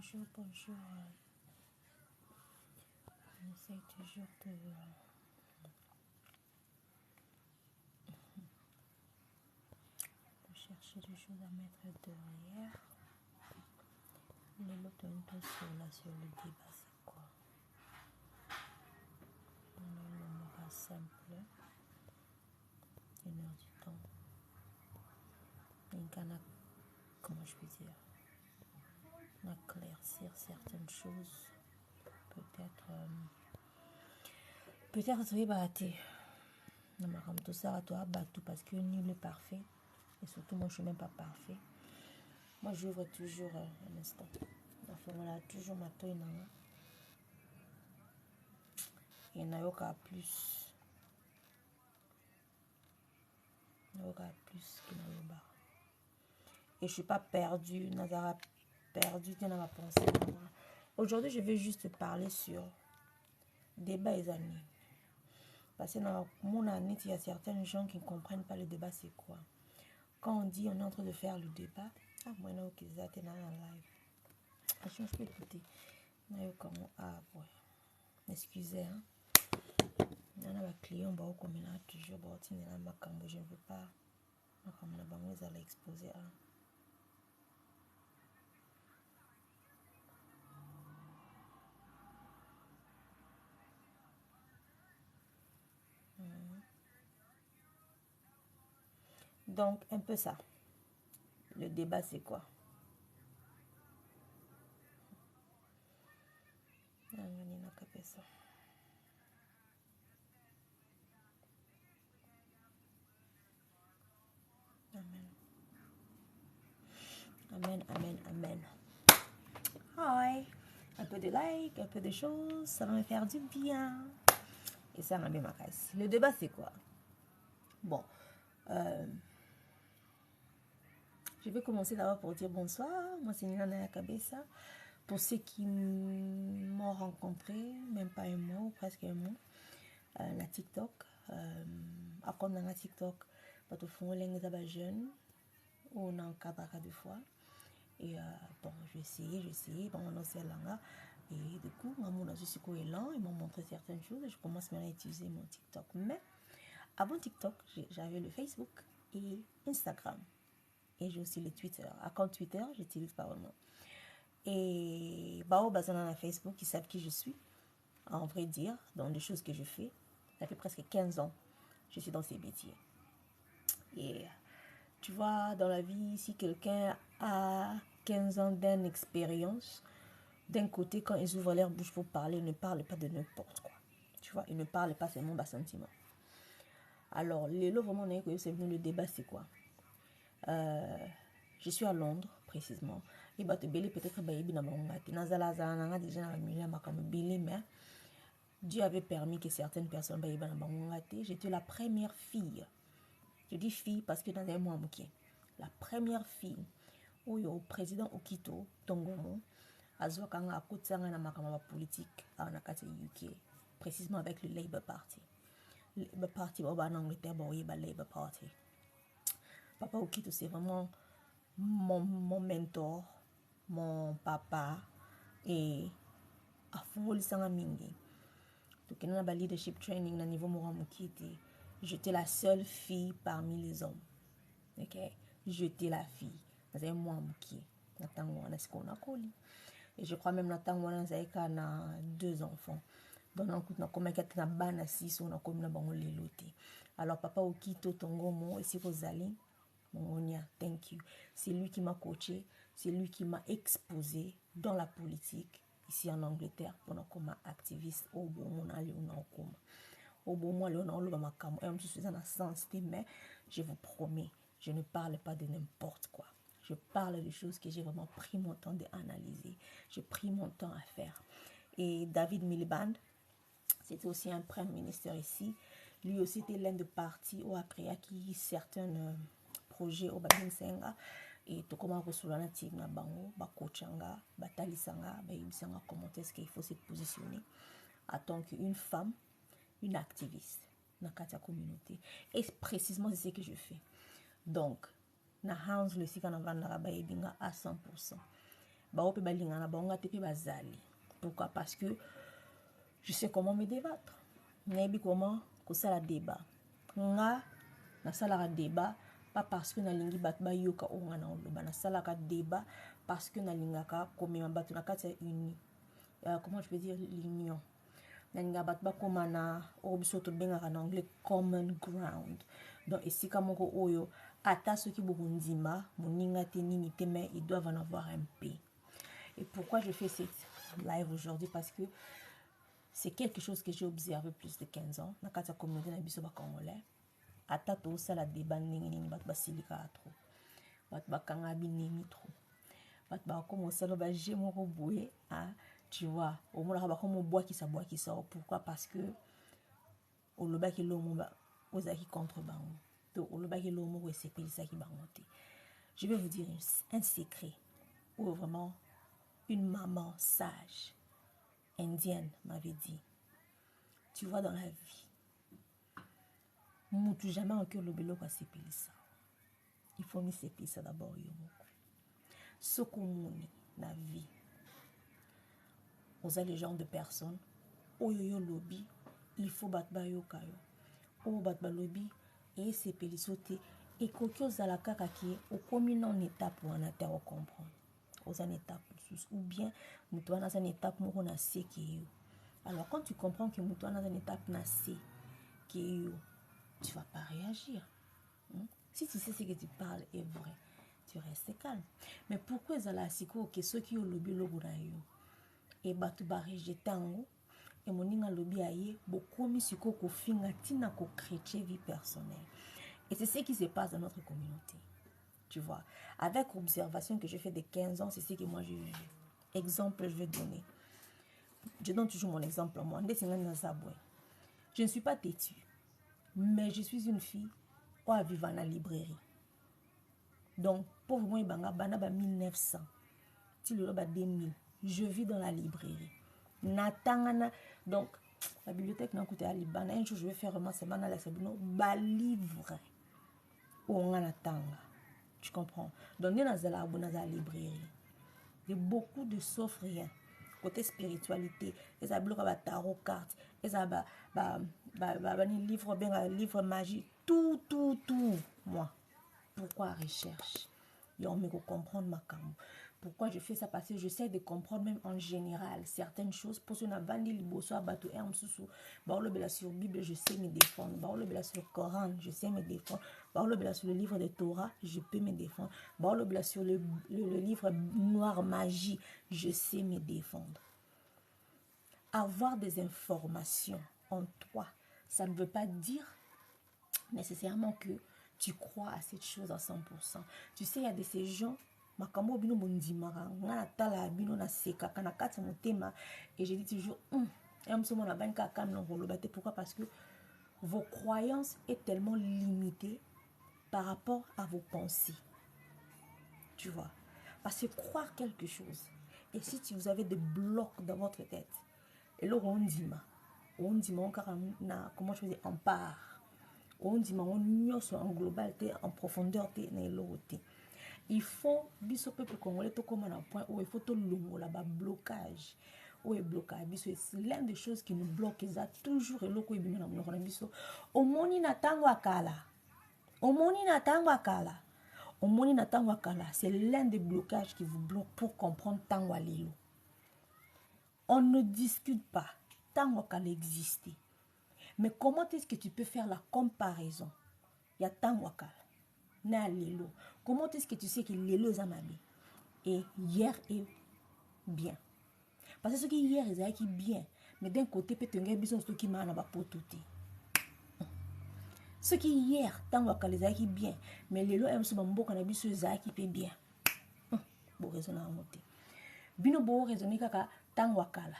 Bonjour, bonjour. On essaye toujours de chercher des choses à mettre derrière. Le lot sur le débat, c'est quoi? On a le mot simple. 1 heure du temps. Comment je peux dire? Éclaircir certaines choses. Peut-être oui, comme tout ça, toi, tout parce que nul est parfait. Et surtout, moi, je suis même pas parfait. Moi, j'ouvre toujours un instant. Voilà, toujours ma toile. Il y en a aucun plus. Il y en a aucun plus qui n'a le bas. Et je suis pas perdue. Nazara perdue dans ma pensée. Aujourd'hui, je vais juste parler sur débat et amis. Parce que dans mon année, il y a certains gens qui ne comprennent pas le débat, c'est quoi. Quand on dit on est en train de faire le débat, moi, non, ok, ça, t'es dans la live. Je peux écouter. Excusez, hein. Il y a un client qui a toujours je ne veux pas. Vous allez exposer à. Donc, un peu ça. Le débat, c'est quoi? Amen. Amen, amen, amen. Hi. Un peu de like, un peu de choses, ça va me faire du bien. Et ça m'a bien ma caisse. Le débat, c'est quoi? Bon. Je vais commencer d'abord pour dire bonsoir. Moi, c'est Nina Naya Kabessa. Pour ceux qui m'ont rencontré, même pas un mot, presque un mot, la TikTok. À comme dans la TikTok, parce que les jeunes, on a un cadre à 2 fois. Et bon, j'ai essayé, bon, on a aussi là. Et du coup, je suis élan, ils m'ont montré certaines choses et je commence maintenant à utiliser mon TikTok. Mais avant TikTok, j'avais le Facebook et Instagram. Et j'ai aussi le Twitter. À compte Twitter, j'utilise pas vraiment. Et bah, dans Facebook, ils savent qui je suis, en vrai dire, dans les choses que je fais. Ça fait presque 15 ans que je suis dans ces métiers. Et tu vois, dans la vie, si quelqu'un a 15 ans d'expérience, d'un côté, quand ils ouvrent leur bouche pour parler, ils ne parlent pas de n'importe quoi. Tu vois, ils ne parlent pas seulement de sentiments. Alors, vraiment, c'est venu le débat, c'est quoi? Je suis à Londres, précisément. Et peut-être mais Dieu avait permis que certaines personnes j'étais la première fille. Je dis fille parce que dans un mois, la première fille au président Okito Tongomo azwakanga akotsanga na makambo politique en UK, précisément avec le Labour Party. Le Labour Party en Angleterre, Labour Party. Papa Okito, c'est vraiment mon mentor, mon papa, et à fond sanga mingi. Donc on a un leadership training na niveau moramukiti. J'étais la seule fille parmi les hommes. OK, j'étais la fille. C'est moi qui et je crois même que on a 2 enfants. Donc on a comme na bana 6 on a comme na bango leloté. Alors papa Okito Tongomo et si vous allez Mongonia, thank you. C'est lui qui m'a coaché, c'est lui qui m'a exposé dans la politique ici en Angleterre pendant comme activiste au bon moment au bon moment mais je vous promets, je ne parle pas de n'importe quoi. Je parle de choses que j'ai vraiment pris mon temps d'analyser. J'ai pris mon temps à faire. Et David Miliband, c'était aussi un premier ministre ici. Lui aussi était l'un des partis au après qui certains projets au Babinsenga. Et tout comme on reçoit la team na bango, ba coachanga, ba talisanga, ba yibisanga comment est-ce qu'il faut se positionner en tant qu'une femme, une activiste dans la communauté. Et précisément c'est ce que je fais. Donc, na house le sika na vanda ba yebinga à 100%. bao pe balingana bango te pe bazali. Pourquoi? Parce que je sais comment me débattre. Nayebi comment kosala débat. Nga nasalaka débat pas parce que nalingi bato bayoka onga na oloba, nasalaka débat parce que nalingaka komema bato na kati ya uni. Comment je peux dire l'union? Nalinga bato bakoma na oyo biso tobengaka en anglais common ground. Donc esika moko oyo ata soki bokondima moninga te nini te, mais ils doivent en avoir un peu. Et pourquoi je fais cette live aujourd'hui? Parce que c'est quelque chose que j'ai observé plus de 15 ans na kati ya communauté na biso ba congolais. Ata to sala débat ndenge nini bato basilika trop, bato bakanga binemi trop, bato bakoma osala ba jeu moko boye, tu vois, au moins bakoma boakisa. Pourquoi? Parce que olobaki lomo ba ozaki contre bango to olobaki lomo ko esepelisaki bango te. Je vais vous dire un secret où vraiment une maman sage indienne m'avait dit, tu vois, dans la vie mutu jamais en que lobelo kwa sepelisa, il faut mi sepelisa d'abord yo moko. Sokomoni na vie oza le genre de personne oyo yo lobi il faut bat ba yo kayo o bat ba lobi et sepeliso te ekoki ozala kaka ki okomi na une étape wana te o comprendre oza une étape ou bien mutu wana za une étape moko na se ki yo. Alors quand tu comprends que mutu wana za une étape na se ki yo, tu vas pas réagir. Si tu sais ce que tu parles est vrai, tu restes calme. Mais pourquoi ezala siko que ceux qui ont lobi lobo na yo et batu ba rejeter ngo et moninga lobi aye bokomi siko ko finga tina ko chrétien vie personnelle. Et c'est ce qui se passe dans notre communauté. Tu vois, avec observation que je fais de 15 ans, c'est ce que moi j'ai vu. Exemple, je vais donner. Je donne toujours mon exemple. Moi, je ne suis pas têtue, mais je suis une fille qui a vécu dans la librairie. Donc, pour moi, il 1900, 2000, je vis dans la librairie. Donc, la bibliothèque n'a coûté à Liban. Un jour, je vais faire vraiment ce matin la livre. Tu comprends? Donc, nous avons la librairie. Il y a beaucoup de sauf rien. Côté spiritualité, les ablours à tarot cartes, les livres bien, livre magie, tout. Moi, pourquoi recherche? Et on me comprendre ma cam. Pourquoi je fais ça? Parce que j'essaie de comprendre même en général certaines choses. Pour ce qu'on a vendu les bossos à bateau et en sous. Sur Bible, je sais me défendre. Sur le Coran, je sais me défendre. Sur le livre de Torah, je peux me défendre. Sur le livre noir magie, je sais me défendre. Avoir des informations en toi, ça ne veut pas dire nécessairement que tu crois à cette chose à 100%. Tu sais, il y a de ces gens, et je dis toujours, pourquoi? Parce que vos croyances est tellement limitées par rapport à vos pensées. Tu vois? Parce que croire quelque chose, et si vous avez des blocs dans votre tête, et là, on dit, comment je faisais, en part. On dit en globalité, en profondeur, il faut, biso peuple congolais, tout comme un point où il faut tout le là-bas, blocage. Où est blocage? C'est l'une des choses qui nous bloque, c'est toujours le loco et bien dans biso. Au moni na tango akala. Au moni na tango akala. Au moni na tango akala, c'est l'un des blocages qui vous bloque pour comprendre tango alelo. On ne discute pas. Tango akala existe. Mais comment est-ce que tu peux faire la comparaison? Il y a tango akala. Na lelo. Comment est-ce que tu sais que lelo est amami? Et hier est bien. Parce que ce qui hier est bien. Mais d'un côté, peut-être que besoin de qui m'a na ba pototé. Ce qui hier, tango akala est bien. Mais lelo est sur bamboka na biso est bien. Bon raisonner en moté. Bino bo raisonner kaka tango akala.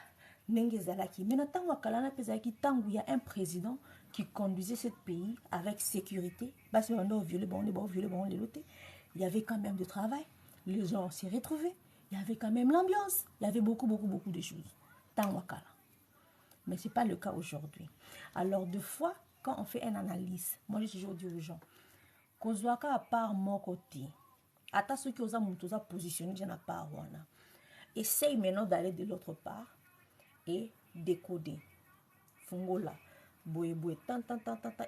Maintenant, il y a un président qui conduisait ce pays avec sécurité. Il y avait quand même du travail. Les gens s'y retrouvaient. Il y avait quand même l'ambiance. Il y avait beaucoup de choses. Mais ce n'est pas le cas aujourd'hui. Alors, deux fois, quand on fait une analyse, moi, j'ai toujours dit aux gens, Kozwaka à part mon côté, ata ceux qui ont positionné, j'en ai pas. essaye maintenant d'aller de l'autre part et décoder. Fungola, boye boye, tant,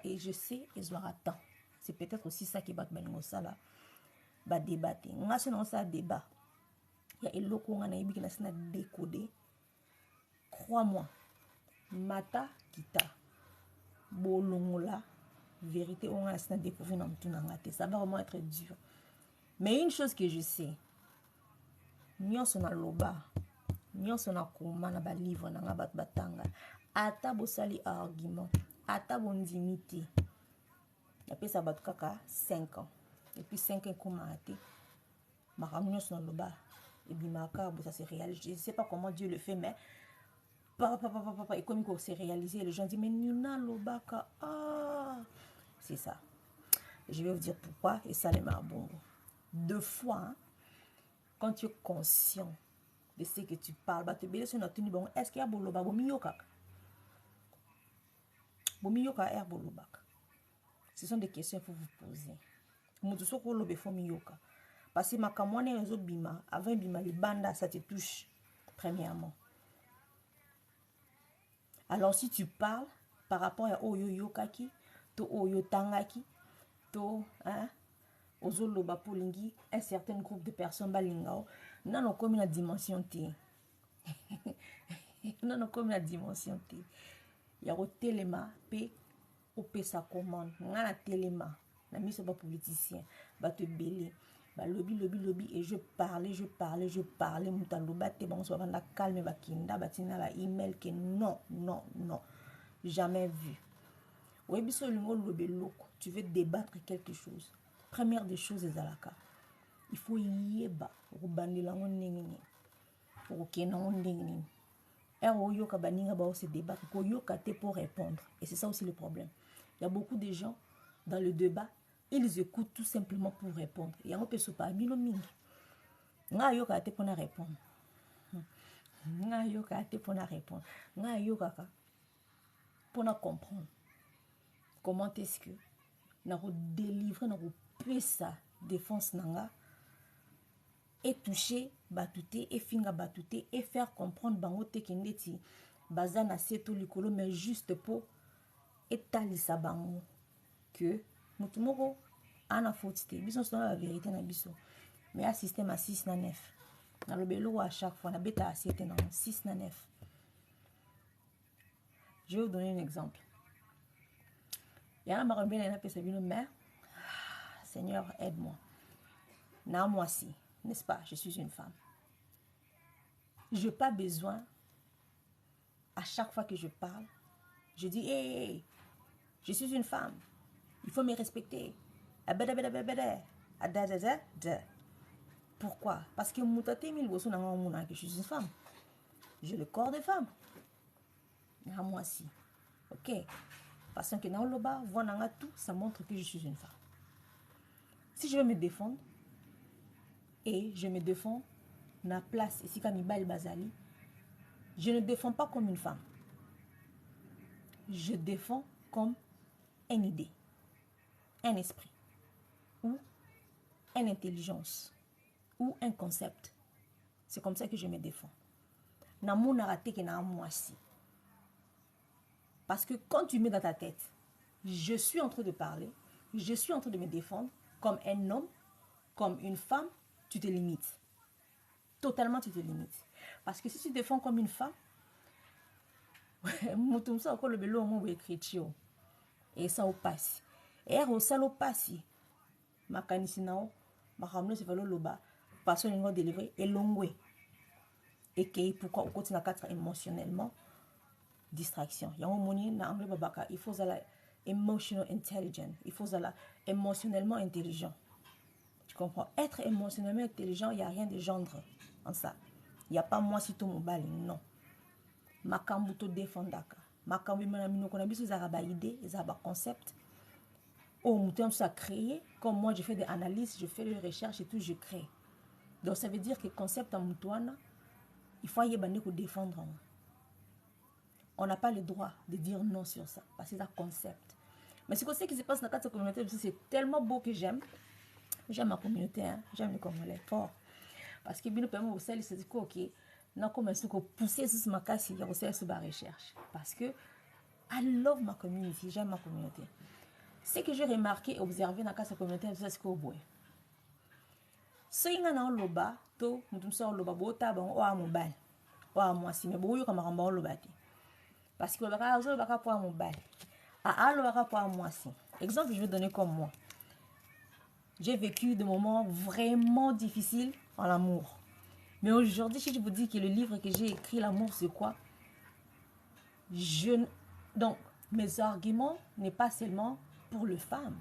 et je sais, ils auront tant. C'est peut-être aussi ça qui va te mettre ça là. Ba débattre. On a ça débat. Il y a eloko on a ibi qui n'a décoder. Crois-moi, mata kita, bolongola, vérité on a découvert dans tout n'angate. Ça va vraiment être dur. Mais une chose que je sais, nyonso na loba, nyonso na koma na ba livre na nga bat batanga, ata bosali argument, ata bondimité. Après ça bat kaka 5 ans. Et puis 5 ans comme ate. Makambo nyonso na loba, et bimaka ça se réalise. Je ne sais pas comment Dieu le fait, mais papa, et comme il s'est réalisé, les gens disent, mais Nina Lobaka, ah, c'est ça. Je vais vous dire pourquoi, et ça les marbons. Deux fois, hein, quand tu es conscient de ce que tu parles, bah, est-ce qu'il y a Boloba, Bomiyoka? Bomiyoka, er Bolobaka. Ce sont des questions qu'il faut vous poser. Moutoussoko Lobe Fomiyoka. Parce que ma kamwane réseau bima, avant bima, les bandas, ça te touche, premièrement. Alors si tu parles par rapport à Oyo Yokaki, to Oyo Tangaki, to Ozoloba Polingi, un certain groupe de personnes balingao, non comme une dimension T. Non comme une dimension T. Il y a au téléma, P, OP sa commande, n'a téléma, la mise au politicien, va te belé. Lobby, et je parlais, moutaloba, te bon, soit la calme, va kinda, batina, va email, que non, jamais vu. Oui, tu veux débattre quelque chose. Première des choses, est à la cas. Il faut y eba, rubandi la ngoni, okena ngoni. Yoka baninga ba se débattre, ko yoka te pour répondre. Et c'est ça aussi le problème. Il y a beaucoup de gens dans le débat. Ils écoutent tout simplement pour répondre. Et on peut se parler de mingi. Nga yoka te pour répondre. Nga yoka te pour répondre. Nga yoka pour comprendre. Comment est-ce que na délivrer na pesa défense nanga et toucher batouté et finga batouté et faire comprendre bango te kendeti bazana seto likolo mais juste pour étalisa bango que mutumoko ana faute te biso c'est la vérité na biso mais un système à 6 na 9 na lobelo à chaque fois na beta à 7 na 6 na 9. Je vais vous donner un exemple. Il y a un marabé qui a appelé une mère. Seigneur, aide-moi. Na moi si, n'est-ce pas? Je suis une femme. Je n'ai pas besoin, à chaque fois que je parle, je dis, hey, je suis une femme. Il faut me respecter. Pourquoi? Parce que je suis une femme. J'ai le corps de femme. Na moi si. Ok? Parce que dans le bas, tout, ça montre que je suis une femme. Si je veux me défendre, et je me défends na place ici comme Ibal Bazali, je ne défends pas comme une femme. Je défends comme une idée, un esprit, ou une intelligence, ou un concept. C'est comme ça que je me défends. Na mon narraté que na moi si. Parce que quand tu mets dans ta tête, je suis en train de parler, je suis en train de me défendre comme un homme, comme une femme, tu te limites. Totalement, tu te limites. Parce que si tu te défends comme une femme, et ça au passe. Et au salo passe, ma canisinao, ma ramène se valo loba, parce qu'on a délivré et longwe. Et que pourquoi on continue à être émotionnellement distraction. Il y a un moment na anglais babaka, il faut la emotional intelligent, il faut la émotionnellement intelligent. Tu comprends? Être émotionnellement intelligent, il n'y a rien de gendre en ça. Il n'y a pas moi si tout mon bal, non. Makambu to défendaka. Makambu manamino konabiso zaraba idée, zaraba concept. Oh, mouton ça créé. Comme moi, je fais des analyses, je fais des recherches et tout, je crée. Donc ça veut dire que concept en moutouana, il faut y aller pour défendre. On n'a pas le droit de dire non sur ça, parce que c'est un concept. Mais ce qui se passe dans cette communauté, c'est tellement beau que j'aime. J'aime ma communauté, hein? J'aime les Congolais fort. parce que bino paiement au sel c'est quoi OK na comme ça que pousser sur ma casse il y a aussi sur ma recherche parce que I love ma community, j'aime ma communauté. Ce que j'ai remarqué et observé dans la communauté c'est que boy so inga na loba to mutum so loba bota bon o amobile o amwasi me boyo kama kamba o loba te parce que baka zo baka po amobile alo baka po amwasi. Exemple je vais donner comme moi. J'ai vécu des moments vraiment difficiles en l'amour. Mais aujourd'hui, si je vous dis que le livre que j'ai écrit, l'amour, c'est quoi? Donc, mes arguments n'est pas seulement pour les femmes.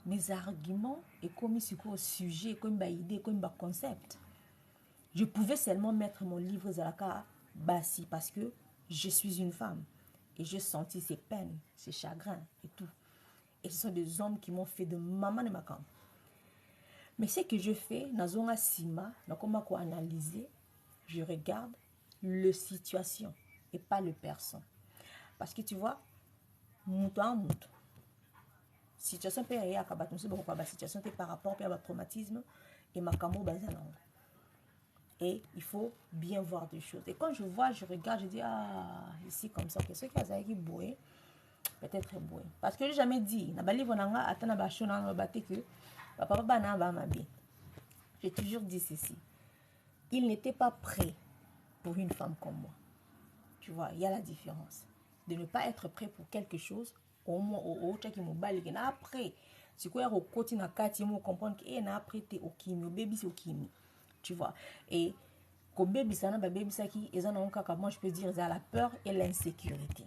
Mes arguments est comme au sujet, comme une idée, comme un concept. Je pouvais seulement mettre mon livre Zalaka Bassi parce que je suis une femme. Et j'ai senti ses peines, ses chagrins et tout. Et ce sont des hommes qui m'ont fait de maman de ma camp. Mais ce que je fais, nazonga sima, nakoma ko analyser, je regarde le situation et pas le personne. Parce que tu vois, mouto en mouto. Situation peut y avoir une situation par rapport à un traumatisme et ma camo bazananga. Et il faut bien voir des choses. Et quand je vois, je regarde, je dis ah ici comme ça, que ce qui a qui boué, peut-être boué. Parce que j'ai jamais dit, na bali vonanga atana ba shona na baté que papa bana ba ma bien. J'ai toujours dit ceci. Il n'était pas prêt pour une femme comme moi. Tu vois, il y a la différence. De ne pas être prêt pour quelque chose, au moins, au qui me balle, après, c'est quoi, au côté, na kati, moi, comprendre que, na après, t'es au kimi, au baby, c'est au kimi. Tu vois, et, qu'au baby, ça n'a pas baby, ça qui, et ça n'a pas, moi, je peux dire, ça la peur et l'insécurité.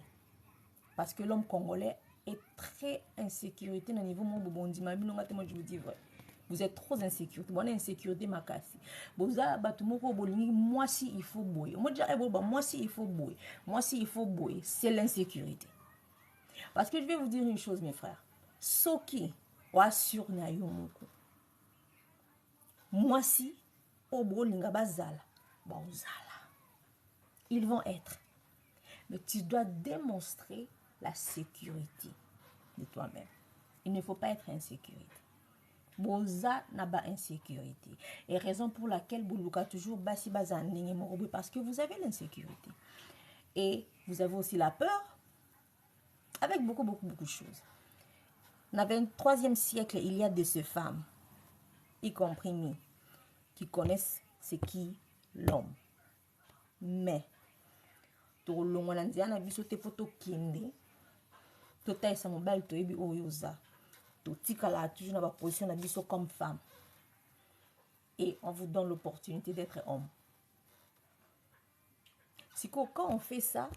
Parce que l'homme congolais est très insécurité, au niveau, mon bondi, ma vie, moi, je vous dis vrai. Vous êtes trop insécure. Bonne insécurité ma casse. Moi si il faut boy. Moi si il faut boy. Moi si il faut boy, c'est l'insécurité. Parce que je vais vous dire une chose mes frères. Soki wa sur na yo moko. Moi si obo linga bazala. Ba uzala. Ils vont être. Mais tu dois démontrer la sécurité de toi-même. Il ne faut pas être insécurité. Boza n'a pas insécurité. Et raison pour laquelle Boulouka toujours basi bazanding parce que vous avez l'insécurité. Et vous avez aussi la peur avec beaucoup de choses. Dans le 23e siècle, il y a de ces femmes, y compris nous, qui connaissent ce qu'est l'homme. Mais, tout le monde a dit, on a vu ce photo kinde, tout est sa mobile, tout est bi oyoza. Là, toujours dans la position de comme femme. Et on vous donne l'opportunité d'être homme. Si quand on fait ça,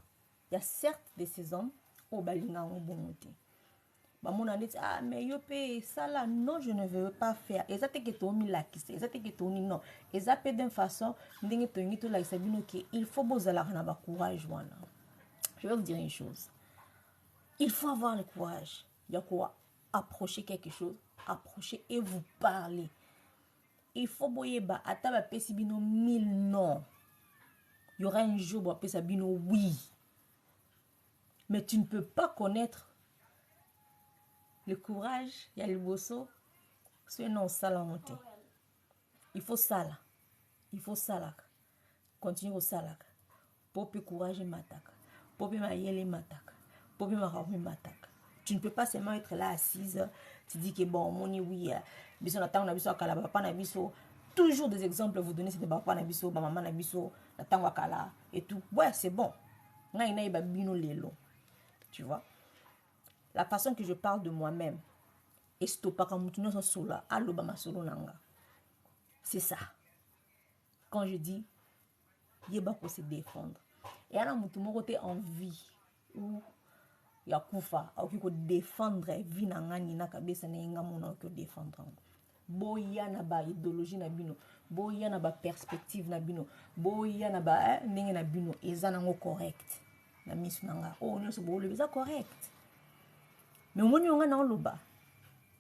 il y a certes de ces hommes au balinga au bon côté. Bah mon dit ah mais yo paye ça là non je ne veux pas faire. Et ça te que tu mis là qui c'est ça te que tu non. Et ça peut d'une façon ndenge to ngito là sabino que il faut bozala na ba courage wana. Je vais vous dire une chose. Il faut avoir le courage. Il y a quoi approcher quelque chose, approcher et vous parler. Il faut boyer ba ataba pesi bino 1000 non. Il y aura un jour où pesa bino oui. Mais tu ne peux pas connaître le courage, il y a le bosso, c'est non ça la montée. Il faut ça là. Il faut ça là. Continue au ça là. Popi courage mataka. Popi mayele mataka. Popi marabi mataka. Tu ne peux pas seulement être là assise, tu dis que bon, moni oui, biso na tango na biso akala papa na biso, toujours des exemples vous donnez c'est de papa na biso, maman na biso, na tango akala et tout. Ouais, c'est bon. Ngai na iba bino lelo. Tu vois? La façon que je parle de moi-même, et stopaka mutuno so sola, aloba ma solo nanga. C'est ça. Quand je dis yeba ko se défendre. Et ana mutumo côté en vie ou ya kufa au ko défendre vie na ngani na kabisa na inga mona ko défendre. Boya na ba idéologie na bino, boya na ba perspective na bino, boya na ba ndenge na bino eza nango correct. Na misu nanga oh nyo so bo le eza correct. Mais on y a loba.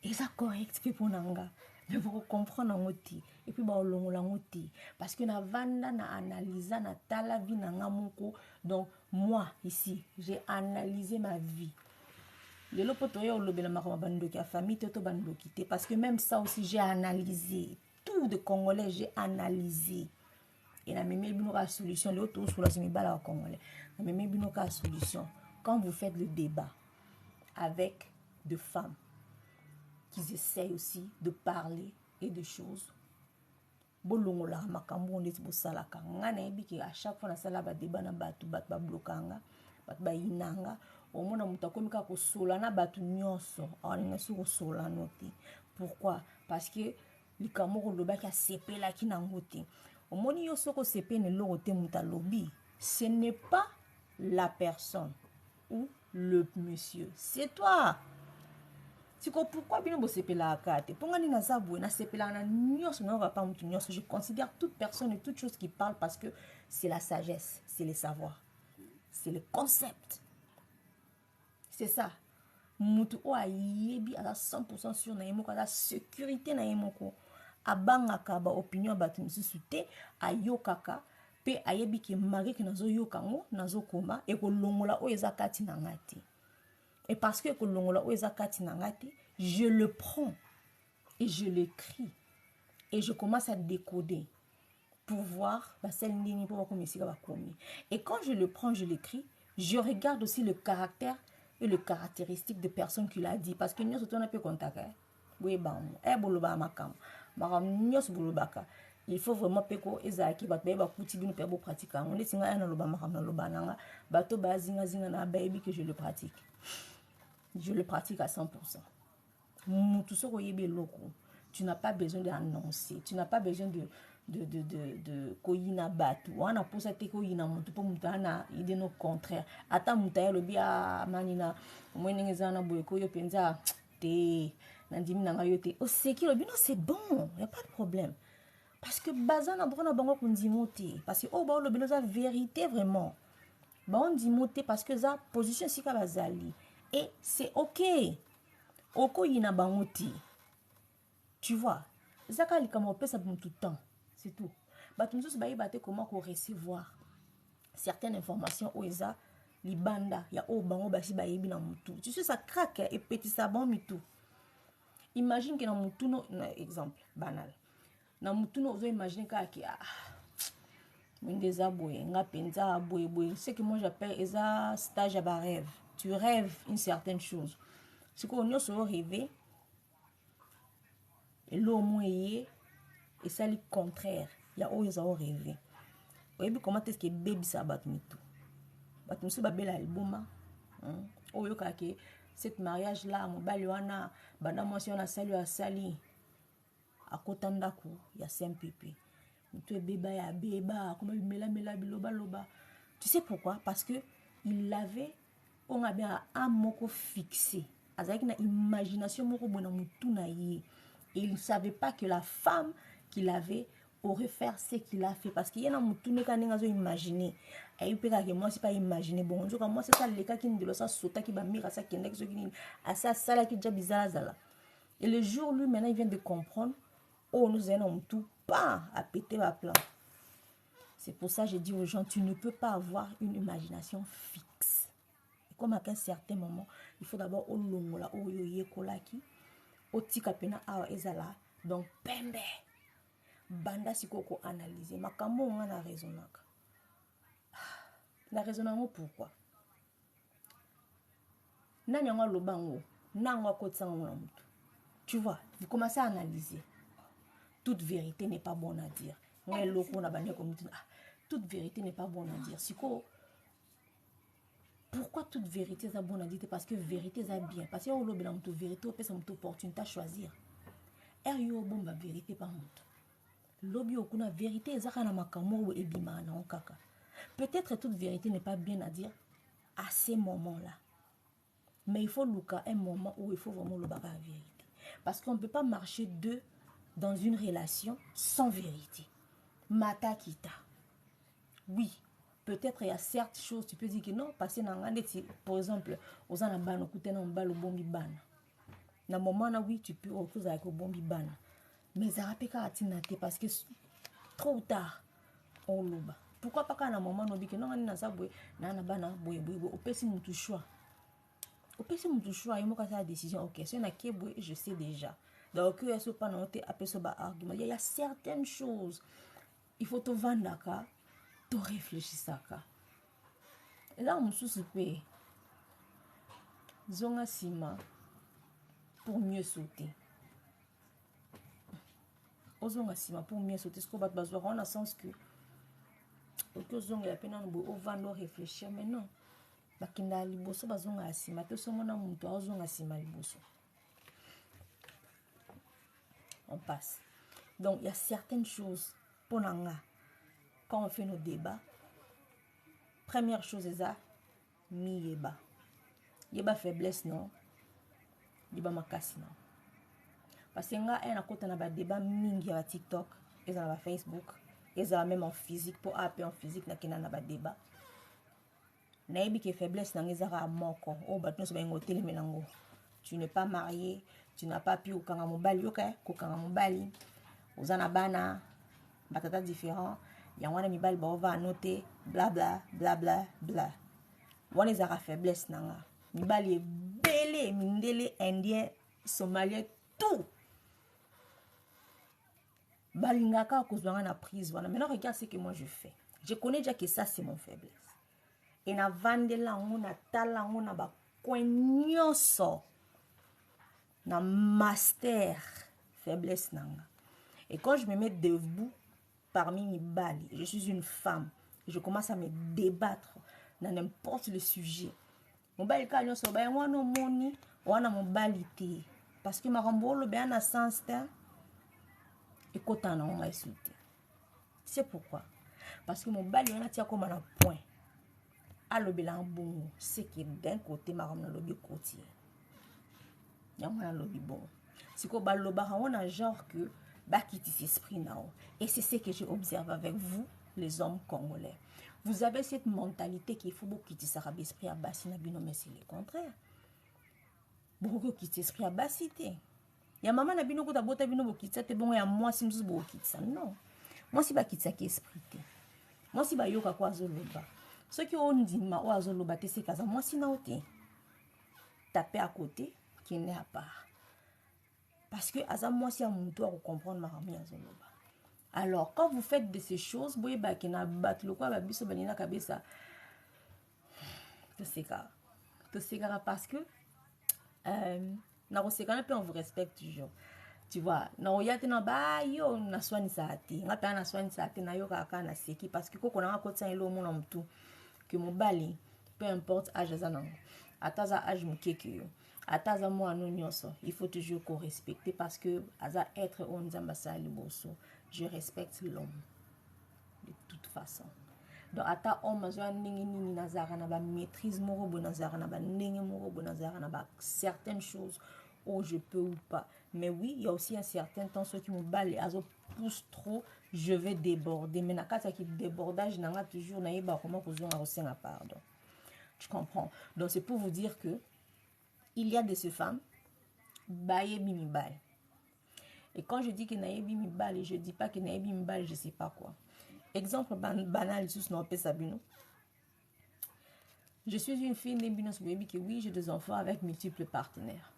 Et ça correct pe ponanga. Mais vous comprendre ngoti et puis ba longola ngoti parce que na vanda na analyser na tala vie na ngamoko. Donc moi ici, j'ai analysé ma vie. Le lopoto yo lobela makoma bandoki a famille toto bandoki te parce que même ça aussi j'ai analysé tout beaucoup de Congolais, j'ai analysé. Et la même solution, les autres sur la semi-bala Congolais. La même solution. Quand vous faites le débat avec des femmes qui essayent aussi de parler et de choses, bolongola makambo ondeti bosalaka nga na yebi ki à chaque fois na sala ba débat na batu ba blokanga batu ba inanga omona mutu akomi kaka kosola na batu nyonso alinga su kosola note. Pourquoi? Parce que likambo kolobaki asepelaki nango te. Omoni yo soko sepe ne loko te mutu alobi, ce n'est pas la personne ou le monsieur, c'est toi. Pourquoi bien sepela akate? Pongani na zabwe na sepela na nyonso na pas mutu nyonso. Je considère toute personne et toute chose qui parle parce que c'est la sagesse, c'est le savoir, c'est le concept. C'est ça. Mutu o ayebi à 100% sur na yemoko, à la sécurité na yemoko. Abangaka ba opinion batu misusu te, ayokaka pe ayebi ki mari ki nazo yokango nazo koma e ko longola o ezakati na ngati. Et parce que je le prends et je l'écris et je commence à décoder pour voir et quand je le prends, je l'écris, je regarde aussi le caractère et le caractéristique de personne qui l'a dit parce que nous sommes un peu contactés. Il faut vraiment peko ezaki bato ba kuti bino pe bo pratique on est singa na loba makam loba nanga bato ba zinga na baby que je le pratique. Je le pratique à 100%. Tu n'as pas besoin d'annoncer. Tu n'as pas besoin de koyina batu. On a pour ça te koyina mutu po mutana idée no contraire. Ata mutaya lobi a manina mwenengeza na boye koyo penza te nandimi nanga yote. O seki lobi non c'est bon, y a pas de problème. Parce que bazana brona bango kundimote parce que oh ba lobi la vérité vraiment. Ba on dimote parce que za position sika bazali. Et c'est ok. Oko yina bangoti. Tu vois. Zaka likamo pesa pour tout temps. C'est tout. Batumso bayi bate comment ko recevoir certaines informations au eza libanda ya o bango basi bayebi na mutu. Tu sais ça craque et petit ça bon mitou. Imagine que na mutu no exemple banal. Na mutu no ozo imagine ka ki Mendeza boye nga penza boye. Ce que moi j'appelle eza stage à rêve. Tu rêves une certaine chose. Ce qu'on a sur rêvé, et l'eau moyen, et ça le contraire. Il y a où ils ont rêvé. Vous voyez comment est-ce que baby ça bat tout. Bat nous c'est belle album. Oh yo kake cet mariage là mon baliwana bana moi si on a sali à kotanda ko ya CMPP. Tu es bébé ya beba comme mela biloba. Tu sais pourquoi? Parce que il l'avait on a bien un moko fixé avec une imagination moko bona mutuna yi et il ne savait pas que la femme qu'il avait aurait fait ce qu'il a fait parce qu'il y a un mutune quand on a imaginé et peut que moi c'est pas imaginer bon en tout cas moi c'est ça le cas qui de ça sauta qui va mira ça qui n'est que à ça là qui déjà bizarre là et le jour lui maintenant il vient de comprendre oh nous allons tout pas à péter ma plan. C'est pour ça que je dis aux gens tu ne peux pas avoir une imagination fixe. Comme à un certain moment, il faut d'abord au longola, au yoye kolaki, au tika pena awa ezala, donc pembe. Banda sikoko analyser. Makambo on a raisonnaka. Na raisonnamo pourquoi? Nani nga lobango, nangwa kotsango na mutu. Tu vois, vous commencez à analyser. Toute vérité n'est pas bonne à dire. Toute vérité n'est pas bonne à dire. Siko pourquoi toute vérité est bonne à dire? Parce que vérité est bien. Parce que on a une vérité, on peut une opportunité à choisir. Et il y a une vérité par contre. L'obi okuna vérité ezaka makambo et bima na okaka. Peut-être toute vérité n'est pas bien à dire à ces moments-là. Mais il faut luka un moment où il faut vraiment le baba la vérité. Parce qu'on ne peut pas marcher deux dans une relation sans vérité. Mata kita. Oui. Peut-être il y a certaines choses, tu peux dire que non, parce que par exemple, aux anabano, écoutez, non, balo bombi ban. Na moment là, oui, tu peux refuser avec le bombi ban. Mais ça rappelle qu'à tinate parce que trop tard, on l'oublie. Pourquoi pas qu'à un moment, on dit que non, on a ça, na bana, on peut si mon choix. On peut si mon choix, il m'a fait la décision, ok, c'est un qui je sais déjà. Donc, il y a ce argument. Il y a certaines choses, il faut te vendre, te réfléchir. Et là, on se soupé. Zonga sima pour mieux sauter. Ozonga sima pour mieux sauter. Ce qu'on va besoin, on a sens que ozonga la peine on va réfléchir, mais non. Bakinda liboso bazonga asima te somona muntu ozonga sima liboso. On passe. Donc il y a certaines choses pour nanga quand on fait nos débats. Première chose est ça, mi yeba. Yeba faiblesse non. Yeba makasi non. Parce que nga a kota na ba débat mingi à TikTok, et na ba Facebook, et ça même en physique pour appeler en physique na kina na ba débat. Na yebi que faiblesse na ngezara moko. Oh batno so ba ngoteli melango. Tu n'es pas marié, tu n'as pas pu okanga mobali yoka, kokanga mobali. Ozana bana, batata différent. Yangwana mibali ba va noter, bla bla bla bla bla. Wana ezara faiblesse nanga. Mibali belé, mindele, indien, somalien, tout. Balingaka kozwanga na prise wana. Maintenant regarde ce que moi je fais. Je connais déjà que ça c'est mon faiblesse. Et na vandela ngona tala ngona ba coin nyonso. Na master faiblesse nanga. Et quand je me mets debout parmi mes bali, je suis une femme, et je commence à me débattre dans n'importe le sujet. Mon bali ka nyonso ba ngwana moni wana mon bali te parce que ma rambolo be na sens ta et kotana on m'a insulté. C'est pourquoi? Parce que mon bali wana tia comme un point. Alors bilan bon, c'est que d'un côté ma ramna lobi côté. Yamana lobi bon. C'est ko baloba on a genre que ba kiti esprit nao. Et c'est ce que j'observe avec vous les hommes congolais. Vous avez cette mentalité qu'il faut beaucoup quitter sa esprit à bassi na bino, mais c'est le contraire. Beaucoup quitter esprit à bassité. Ya maman na bino ko ta bota bino bokitsa te bon ya moi si nous bokitsa. Non. Moi si ba kitsa ki esprit te. Moi si ba yoka kwa zoloba. Ce qui on dit ma o azoloba te c'est kaza moi si na oté. Taper à côté qui n'est à part. Parce que aza moi si a mon tour comprendre ma rami azoloba. Alors quand vous faites de ces choses, boye ba kena bat le quoi ba biso banina kabisa. Te sega parce que na kosekana pe on vous respecte toujours. Tu vois, na oyate na ba yo na swani saati. Ngata na swani saati na yo kaka na seki parce que koko na kotsa elo mona mtu que mon bali peu importe âge azanango. Ataza âge mukeke yo. Ataza mo anu nyonso. Il faut toujours qu'on respecte parce que aza être on nzambasa liboso. Je respecte l'homme de toute façon. Donc ata homme azwa ndenge nini nazara na ba maîtrise moko bo nazara na ba ndenge moko bo nazara na ba certaines choses où je peux ou pas. Mais oui, il y a aussi un certain temps ceux qui me balent azo pousse trop, je vais déborder. Mais nakata qui débordage nanga toujours na yeba comment kozonga kosenga pardon. Tu comprends? Donc c'est pour vous dire que il y a de ces femmes baye bimi bal. Et quand je dis que nayebi mi bal, je dis pas que nayebi mi bal, je sais pas quoi. Exemple banal, sous non sabino. Je suis une fille baby que oui, j'ai des enfants avec multiples partenaires.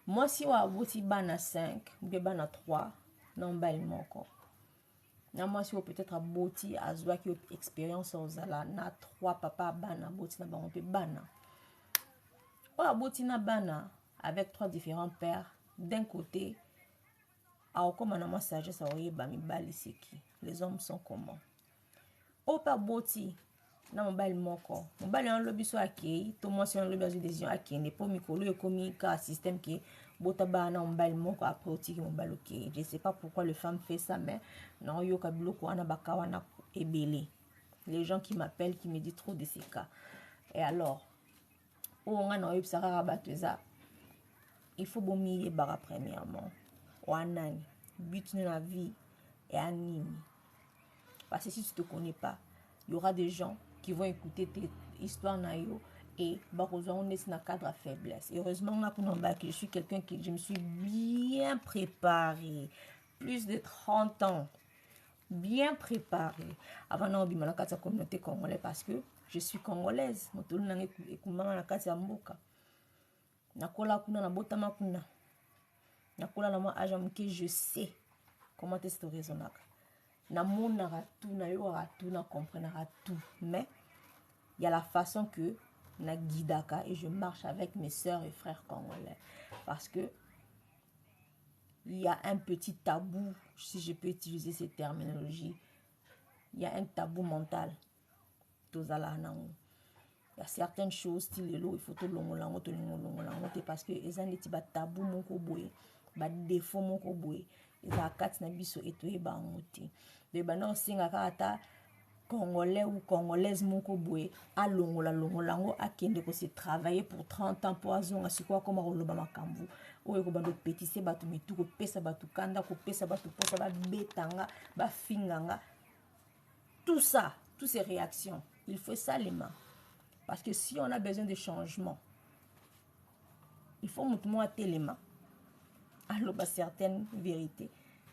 Moi, si on a abouti bana 5, ou bana 3, non bal moko. Moi, si on peut-être abouti à zwa qui expérience aux ala na 3 papa bana abouti na bango pe bana. On abouti na bana avec 3 différents pères. D'un côté, à comme on a ma sagesse à oye bami bali c'est qui. Les hommes sont comment? Opa boti na mobile moko. Mobile en lobby so akei, to moi si on lobby des décisions akei, ne pas mikolo e komi ka système qui bota ba na mobile moko après oti ki mobile ok. Je sais pas pourquoi les femmes fait ça mais non yo ka biloko ana bakawa na ebele. Les gens qui m'appellent qui me disent trop de ces cas. Et alors, on a na yo psara rabateza. Il faut bomier bara premièrement. Wanani, but de la vie et anime. Parce que si tu ne te connais pas, il y aura des gens qui vont écouter tes histoires naïo et on est dans un cadre à faiblesse. Heureusement, je suis quelqu'un qui je me suis bien préparée. Plus de 30 ans. Bien préparée. Avant de me la communauté congolaise parce que je suis congolaise. Je suis nakola kuna na botama kuna. nakola na moi âge que je sais comment est-ce que raisonnable. Na monaka tout, na yoka tout, na comprenaka tout. Mais il y a la façon que na guidaka et je marche avec mes sœurs et frères congolais. Parce que il y a un petit tabou, si je peux utiliser ces terminologies. Il y a un tabou mental. Il y a certaines choses, style il faut tout longolango, parce que les gens ont un tabou, un défaut, ils ont un biso et tout est bangoté. De bana singaka congolais ou congolaise moko boye a longolango a kende ko se travailler pour 30 ans pour azonga sikwa koma koloba makambu oyo ko bando pétisser batu mitu ko pesa batu kanda ko pesa batu posa ba betanga ba finganga tout ça, toutes ces réactions, il faut ça les mains. Parce que si on a besoin de changement, il faut montrer les mains. Alors, certaines vérités.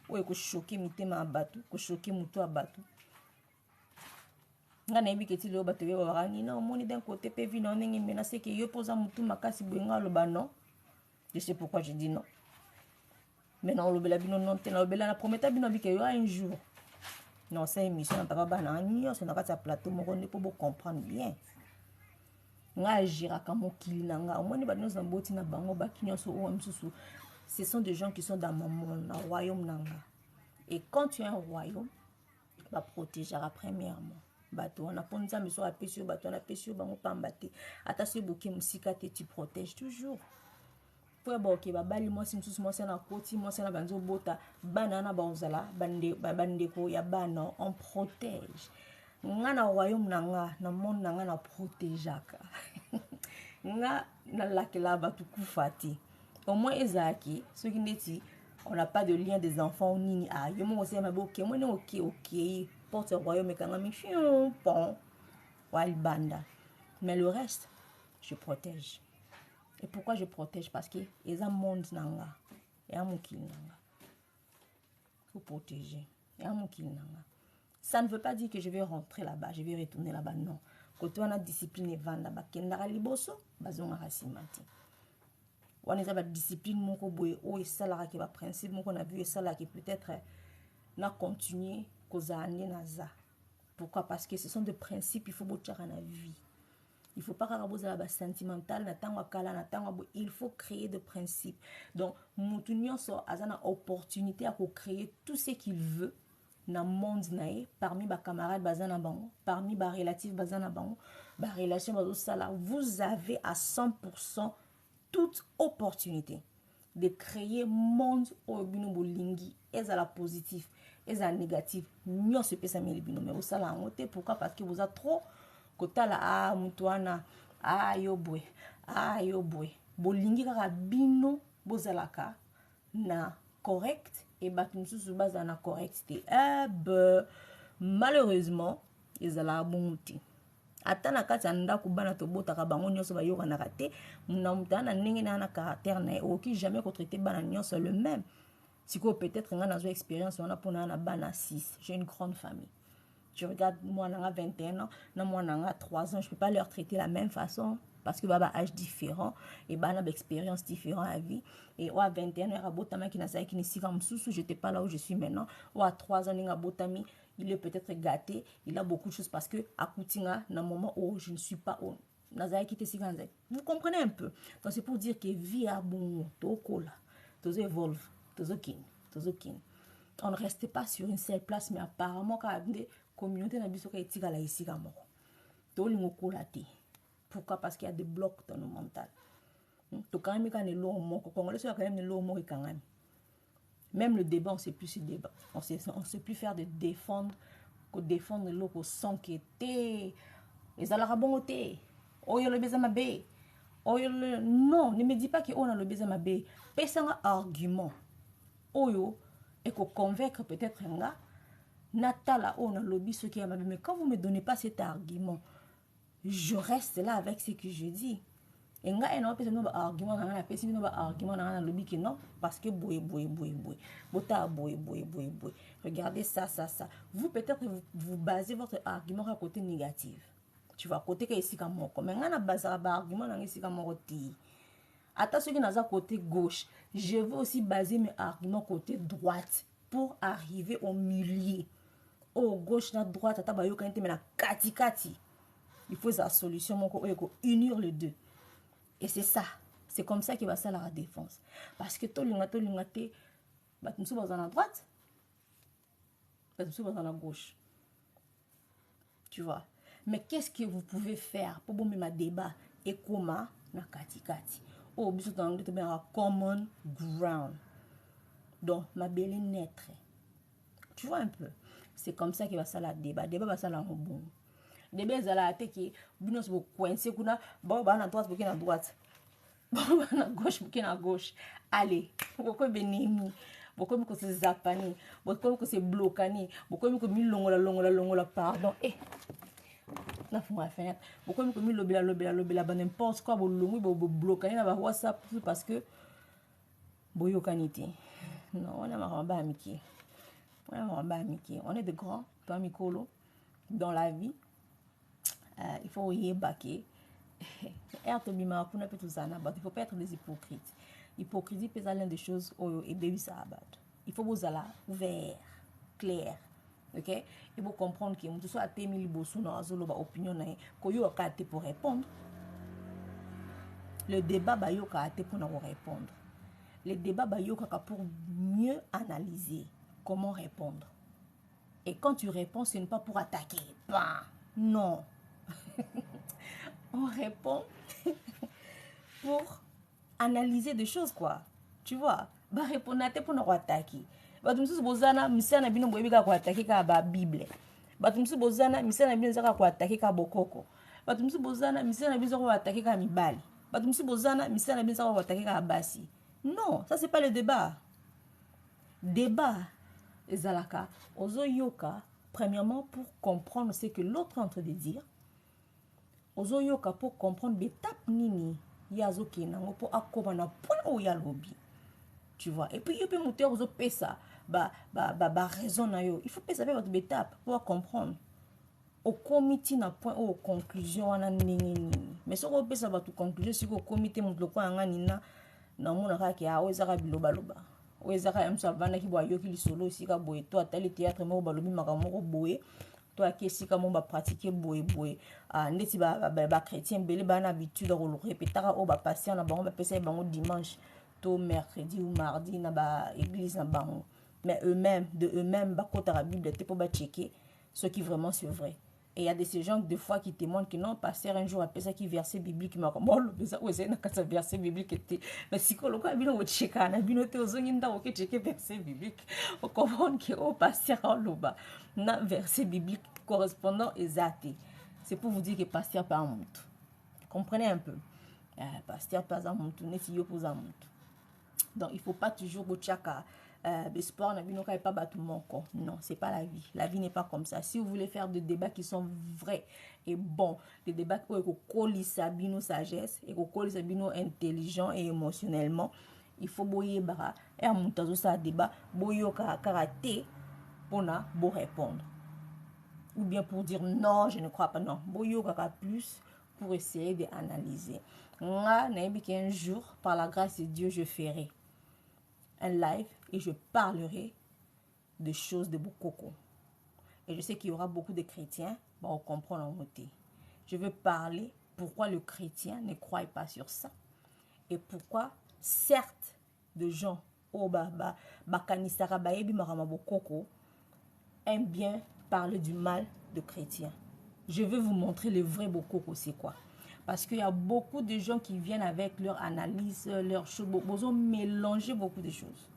Ou il faut choquer mitema abatu, ko choquer muto abatu. Nga na yebi keti lo bato be barangi na omoni d'un côté pe vi na ndenge menacé que yo posa mutu makasi benga lo ba non. Je sais pourquoi je dis non. Mais non lo bela bino non te na lo bela na prometa bino bi que yo un jour. Non, c'est une émission, on n'a pas plateau, on peut comprendre bien. Ce sont des gens qui sont dans mon royaume. Et quand tu as un royaume, tu vas protéger premièrement. On a pas de temps, on a pêché, on a pêché, on a pas battu. Attention, tu protèges toujours. Ok babali moi si msusu moi na koti moi na banzo bota banana bauzala bandeko ya bana on protège nga na royaume nanga na monde nanga na protégeaka nga na lakela batu kufati au moins ezaki ceux qui neti on n'a pas de lien des enfants nini ah yo mo se maboke moi ne ok porte royaume kanga mi fion pon wal banda mais le reste je protège. Et pourquoi je protège? Parce que les gens monde nanga et amukil nanga. Faut protéger. Et amukil nanga. Ça ne veut pas dire que je vais rentrer là-bas, je vais retourner là-bas, non. Quand on a discipline et vendre là-bas, kendara liboso, bazonga rasimati. On a la discipline moko boye o et ça là qui va principe moko na vu et ça là qui peut-être na continuer koza ande naza. Pourquoi? Parce que ce sont des principes, il faut botchara na vie. Il ne faut pas raboser la base sentimentale, il faut créer des principes. Donc, Moutounion a une opportunité à créer tout ce qu'il veut dans le monde, parmi les camarades, parmi les relatifs, vous avez à 100% toute opportunité de créer un monde où il y a la positive, et la négative. Nous, ce peut s'améliorer, mais vous savez pourquoi? Parce que vous avez trop kotala mutuana yo boy bolingi kaka bino bozalaka na correct et batu mususu baza na correct te malheureusement ezala bonti ata na kati ya ndako bana tobotaka bango nyonso bayokanaka te na mutana ndenge na caractère na oki jamais traiter bana nyonso le même siko peut-être nga nazo expérience wana pona na bana 6 j'ai une grande famille. Je regarde moi, on a 21 ans, moi, on a 3 ans, je ne peux pas leur traiter la même façon parce que baba âge différent et bah on a expérience différente à vie et à 21 ans, je n'étais pas là où je suis maintenant. Ou à 3 ans, il est peut-être gâté, il a beaucoup de choses parce que à Koutinga, dans le moment où je ne suis pas où vous comprenez un peu. Donc c'est pour dire que vie a bon, tout évolue, on ne reste pas sur une seule place, mais apparemment quand communauté na biso ka etika la isika moko to lingo kolate. Pourquoi? Parce qu'il y a des blocs dans le mental. To quand même quand le lo moko congolais so quand même le lo moko kangami. Même le débat on sait plus se débat. On sait plus faire de défendre le ko sans que té les ala rabongoté. Oyo le beza mabe. Oyo le non, ne me dis pas que on a le beza mabe. Pesa un argument. Oyo et ko convaincre peut-être nga Natala, on a lobby ce qui est ma mais quand vous ne me donnez pas cet argument, je reste là avec ce que je dis. Et nga et non pas un argument dans la personne non argument dans la lobby que non parce que boy bota boy. Regardez ça. Vous peut-être vous basez votre argument à côté négatif. Tu vois côté que ici comme moi mais nga na base argument dans ici comme moi ti. Attends, ceux qui sont côté gauche, je vais aussi baser mes arguments côté droite pour arriver au milieu. Au gauche, à droite, attends, kati kati. Il faut la solution, unir les deux. Et c'est ça. C'est comme ça qu'il va ça la défense. Parce que tout le monde, nous sommes à la droite, nous sommes à la gauche. Tu vois. Mais qu'est-ce que vous pouvez faire pour me mettre débat et comment na kati kati. Oh, bisous dans l'anglais, c'est un common ground. Donc, ma belle naître. Tu vois un peu. C'est comme ça qu'il va ça la débat. Débat va ça la bon. Débat ça la tête qui bino se coincer kuna ba na droite pour qui na droite. Ba na gauche pour qui na gauche. Allez, pourquoi benimi? Pourquoi me se zapani? Pourquoi me se blocani? Pourquoi me mi longola pardon. Eh. Na fuma fenêtre. Pourquoi me mi lobela n'importe quoi bo longu bo blocani na ba WhatsApp parce que boyo kanité. Non, on a maramba amiki. On est de grands, pas Mikolo, dans la vie. Il faut y baquer. Il ne faut pas être des hypocrites. Hypocrisie peut être l'une des choses et baby ça abattre. Il faut vous aller ouvert, clair. Ok? Il faut comprendre que vous soit témi bossou dans la opinion que yo a pour répondre. Le débat ba yo ka pour nous répondre. Le débat ba yo ka pour mieux analyser comment répondre. Et quand tu réponds, ce n'est pas pour attaquer. Bah, non. On répond pour analyser des choses, quoi. Tu vois? Bah, répondre à tes pour nous attaquer. Bah, tu me dis, bozana, misana bino boyebi ka attaquer ka ba Bible. Bah, tu me dis, bozana, misana bino zaka ko attaquer ka bokoko. Bah, tu me dis, bozana, misana bino zaka attaquer ka mibali. Bah, tu me dis, bozana, misana bino zaka attaquer ka basi. Non, ça c'est pas le débat. Débat. Ezalaka, ozo yoka, premièrement pour comprendre ce que l'autre est en train de dire. Ozo yoka pour comprendre l'étape nini yazo kenango pour akoma na point où ya lobby. Tu vois. Et puis il peut monter ozo pesa ba raison na yo. Il faut pesa votre étape pour comprendre. Au comité na point au conclusion wana nini. Mais si on pesa ba tu conclusion si au comité monte ko anga nina na mona ka ki a ozaka biloba loba. Oezaka yamsa vana ki boyo ki lisolo sika boye to atali théâtre mo balobi makamoko boye to akesika mo ba pratiquer boye ndeti ba chrétien belé ba na habitude ko le répéter o ba passer na bango ba pesa bango dimanche to mercredi ou mardi na ba église na bango. Mais eux-mêmes ba kota la Bible te pour ba checker ce qui vraiment c'est vrai. Et il y a ces gens des fois qui témoignent que non, pasteur un jour après ça qui verset biblique m'a comme oh ça ouais c'est un verset biblique était mais si quoi le quoi bino checker na bino te ozonginda OK checker verset biblique on comprend que oh pasteur en loba na verset biblique correspondant exact. C'est pour vous dire que pasteur pas un monte. Comprenez un peu. Pasteur pas un monte, n'est si yo pour un monte. Donc il faut pas toujours go chaka sport pas battre mon corps. Non, c'est pas la vie. La vie n'est pas comme ça. Si vous voulez faire des débats qui sont vrais et bons, des débats qui collent sabino sagesse et collent sabino intelligent et émotionnellement, il faut boyer bara et à montazo ça débat boyo karaté pour na beau répondre. Ou bien pour dire non, je ne crois pas non. Boyo kaka plus pour essayer d'analyser. Nga na qu'un jour par la grâce de Dieu je ferai un live et je parlerai de choses de Bokoko. Et je sais qu'il y aura beaucoup de chrétiens, on comprend en moté. Je veux parler pourquoi le chrétien ne croit pas sur ça. Et pourquoi, certes, de gens, aiment bien parler du mal de chrétiens. Je vais vous montrer le vrai Bokoko, c'est quoi. Parce qu'il y a beaucoup de gens qui viennent avec leur analyse, leur choses. Ils ont mélangé beaucoup de choses.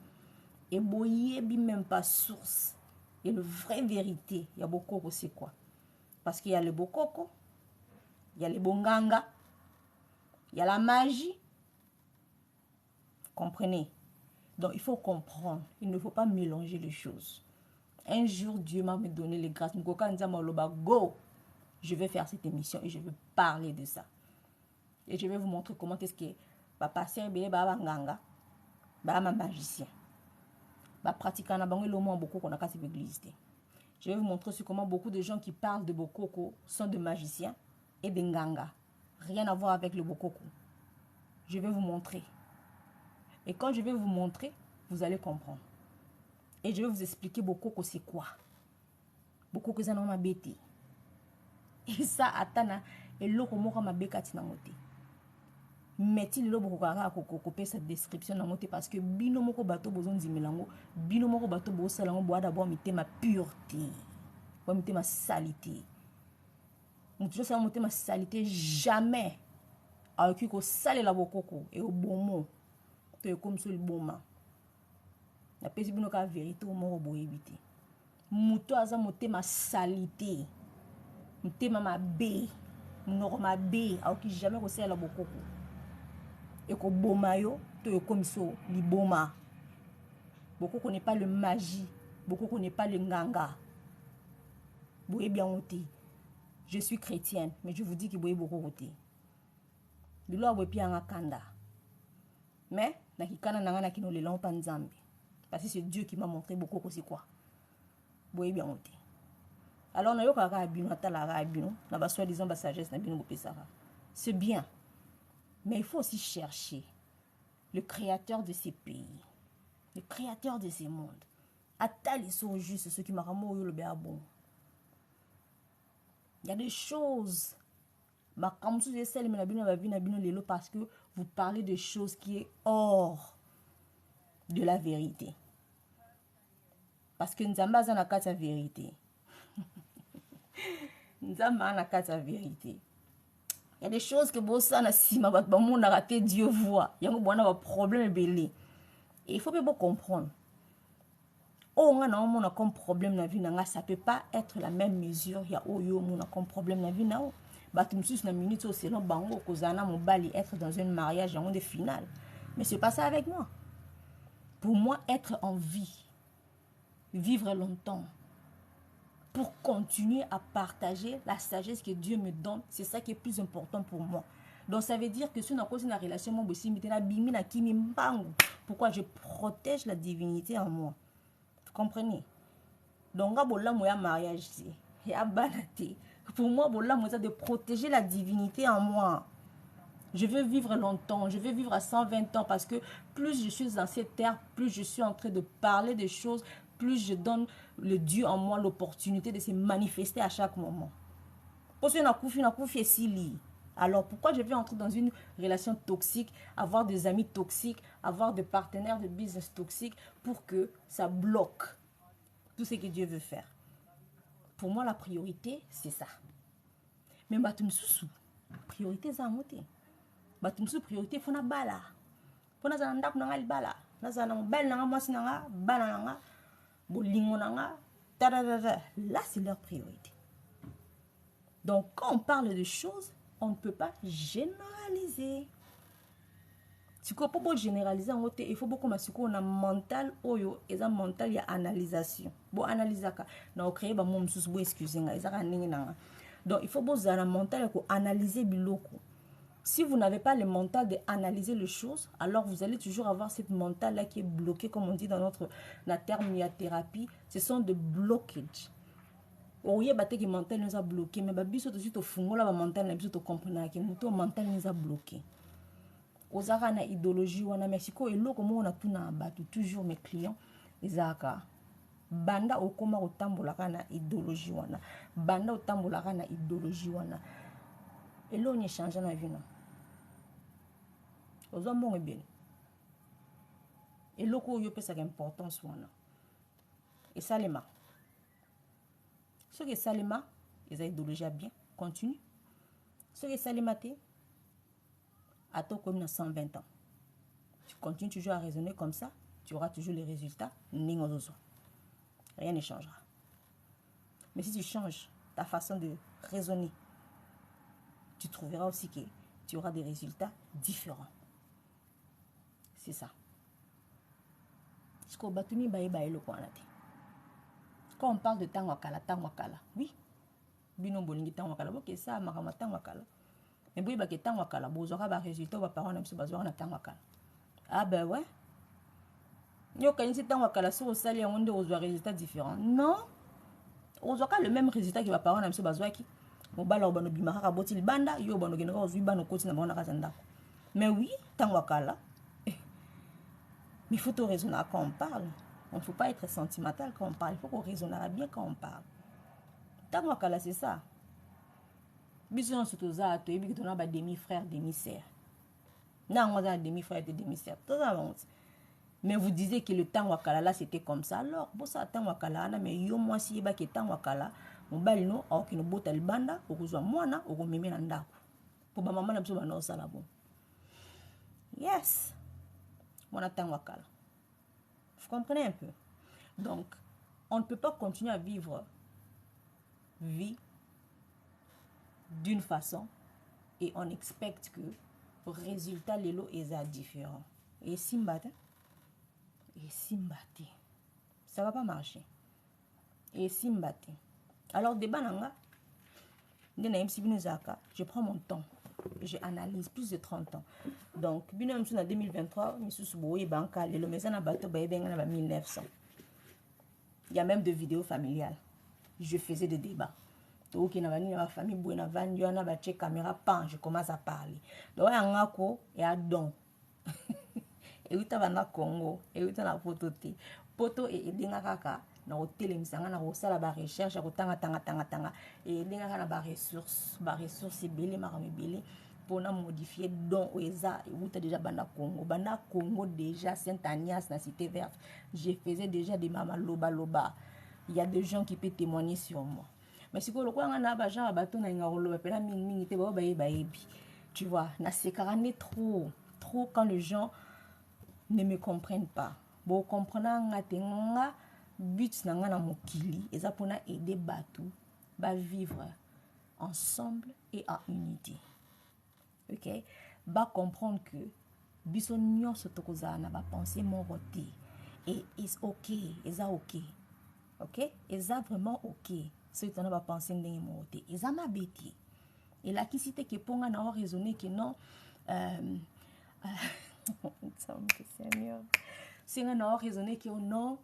Et boyebi même pas source. Et le vrai vérité, il y a Bokoko, c'est quoi? Parce qu'il y a le Bokoko, il y a le Bonganga, il y a la magie. Comprenez? Donc il faut comprendre. Il ne faut pas mélanger les choses. Un jour, Dieu m'a donné les grâces. Go! Je vais faire cette émission et je vais parler de ça. Et je vais vous montrer comment est-ce que passer nganga, magicien. Pratiquant beaucoup qu'on a cassé l'église. Je vais vous montrer sur comment beaucoup de gens qui parlent de Bokoko sont des magiciens et des nganga. Rien à voir avec le Bokoko. Je vais vous montrer. Et quand je vais vous montrer, vous allez comprendre. Et je vais vous expliquer beaucoup que c'est quoi. Beaucoup que ça n'a pas bêté. Et ça, attends, et l'autre mot comme ma bécati n'a moté. Metti le beaucoup à copier cette description n'a moté parce que bino moko bateau besoin d'imilango, bino moko bateau besoin salango bois d'abord mettez ma pureté, bois mettez ma saleté. Nous toujours ça monter ma saleté jamais. Alors que sale la bokoko et au bon mot, tu es comme sur le bon mot. La pesi bino ka vérité au mort boy éviter. Muto aza monter ma saleté. Monter ma bé, mon ma bé, alors que jamais ko sale la bokoko. Et ko boma yo, tu es comme ça, li boma. Beaucoup connaissent pas le magie, beaucoup connaissent pas le nganga. Boye bien monter. Je suis chrétienne, mais je vous dis que boye beaucoup côté. Bilo a wepi anga kanda. Mais na kikana nanga na kino le lan pa nzambe. Parce que c'est Dieu qui m'a montré beaucoup c'est quoi. Boye bien monter. Alors na yo ka ka bino atala ka bino, na ba soi-disant ba sagesse na bino bopesara. C'est bien. Mais il faut aussi chercher le créateur de ces pays, le créateur de ces mondes. Attal ils sont juste ceux qui m'a ramené le béa bon. Il y a des choses. Parce que vous parlez de choses qui est hors de la vérité. Parce que nous avons la vérité. Nous avons la vérité. Il y a des choses que Dieu voit. Il y a un problème belé. Et il faut bien comprendre. Oh, on a comme problème dans la vie, ça ne peut pas être la même mesure. Il y a comme problème dans la vie. Na minute au selon bango kozana mobali être dans un mariage en de finale. Mais c'est pas ça avec moi. Pour moi, être en vie, vivre longtemps, pour continuer à partager la sagesse que Dieu me donne, c'est ça qui est plus important pour moi. Donc ça veut dire que si on a causé une relation, pourquoi je protège la divinité en moi. Vous comprenez? Donc là, moi, mariage, c'est pour moi, c'est de protéger la divinité en moi. Je veux vivre longtemps, je veux vivre à 120 ans parce que plus je suis dans cette terre, plus je suis en train de parler des choses, plus je donne le Dieu en moi l'opportunité de se manifester à chaque moment. Parce que alors pourquoi je vais entrer dans une relation toxique, avoir des amis toxiques, avoir des partenaires de business toxiques pour que ça bloque tout ce que Dieu veut faire? Pour moi, la priorité, c'est ça. Mais batumsusu, priorité ça monter. Batumsusu priorité faut na bala. Faut na zanda kuna ngali bala. Na zanda belle nanga mwasi nanga, bala nanga, bolingo nanga, ta. Là c'est leur priorité. Donc quand on parle de choses, on ne peut pas généraliser. Si on peut pas généraliser en il faut beaucoup masiko na mental oyo eza mental ya analysation. Bo analysaka na créer ba mom susu bo excuser nga ezaka ningi nanga. Donc il faut beaucoup un mental pour analyser biloko. Si vous n'avez pas le mental d'analyser les choses, alors vous allez toujours avoir cette mental là qui est bloqué, comme on dit dans notre terme thérapie. Ce sont des blocages. Oye bate ki mental nous a bloqué, mais biso tout au fungo la mental na biso to comprendre que notre mental nous a bloqué. Ozaka na idéologie wana Mexico et loko mo na tuna batu toujours mes clients ezaka banda okoma otambolaka na idéologie wana banda otambolaka na idéologie wana elo ni changer na vie na ozo mbongo bien eloko yo pesa ka importance wana et salema ce que salema les idéologie bien continue ce que salema te à toi comme dans 120 ans. Tu continues toujours à raisonner comme ça, tu auras toujours les résultats. Rien ne changera. Mais si tu changes ta façon de raisonner, tu trouveras aussi que tu auras des résultats différents. C'est ça. Quand on parle de tangwakala, oui. Bino bolingi tangwakala, ok, ça, makama tangwakala. Mais oui, bah, que tant wakala, bozora ba résultat, va parler même si bazora na tant wakala. Ah ben ouais. Yo quand c'est tant wakala sur au salaire on de aux résultats différents. Non. Aux aura le même résultat qui va parler même si bazora qui. Mo bala obano bimaka botil banda, yo bano genera aux bano koti na bana kazanda. Mais oui, Tangwakala. Mais il faut tout raisonner quand on parle. On ne faut pas être sentimental quand on parle. Il faut qu'on raisonne bien quand on parle. Tangwakala, c'est ça. Bisous, surtout ça, tu es un demi-frère, demi-sœur. Non, on a un demi-frère et demi-sœur. Mais vous disiez que le Tangwakala là, c'était comme ça. Alors, bon, ça, Tangwakala, mais yo, moi, si il y a que Tangwakala, mon balino, or qui ne botte le banda, ou que soit moi, ou que mimi nanda. Pour ma maman, n'a pas besoin de ça là, bon. Yes. Mon Tangwakala. Vous comprenez un peu? Donc, on ne peut pas continuer à vivre vie d'une façon et on expecte que le résultat les lots est différent. Et Simbate, ça va pas marcher. Et Simbate. Alors débat nanga, je prends mon temps. J'analyse plus de 30 ans. Donc, en 2023, le maison à bateau 1900. Il y a même des vidéos familiales. Je faisais des débats. Donc, il y a une famille, il y a une caméra, je commence à parler. Donc, il y a unako et un don. Et il y a un Congo, et il y a un photo. Poto et il y a un kaka. Na hotel misanga na osala ba recherche ya kotanga tanga et ndenge kana ba ressources belé marami belé pour na modifier don oeza et uta déjà banda Congo déjà Saint-Agnas na cité verte je faisais déjà des mama loba il y a des gens qui peuvent témoigner sur moi mais si ko lokwa na ba gens ba to na ngalo ba pena mingi te ba yebi tu vois na sekarane trop quand les gens ne me comprennent pas bon comprendre ngatenga but na ngana mokili eza pona aider batu ba vivre ensemble et en unité. OK, ba comprendre que biso nyonso tokozala na ba penser moko te et is OK, eza OK. OK, eza vraiment OK. C'est on a ba penser ndenge moko te eza mabeti et la kisite ke ponga na raisonner que non Seigneur c'est na raisonner que non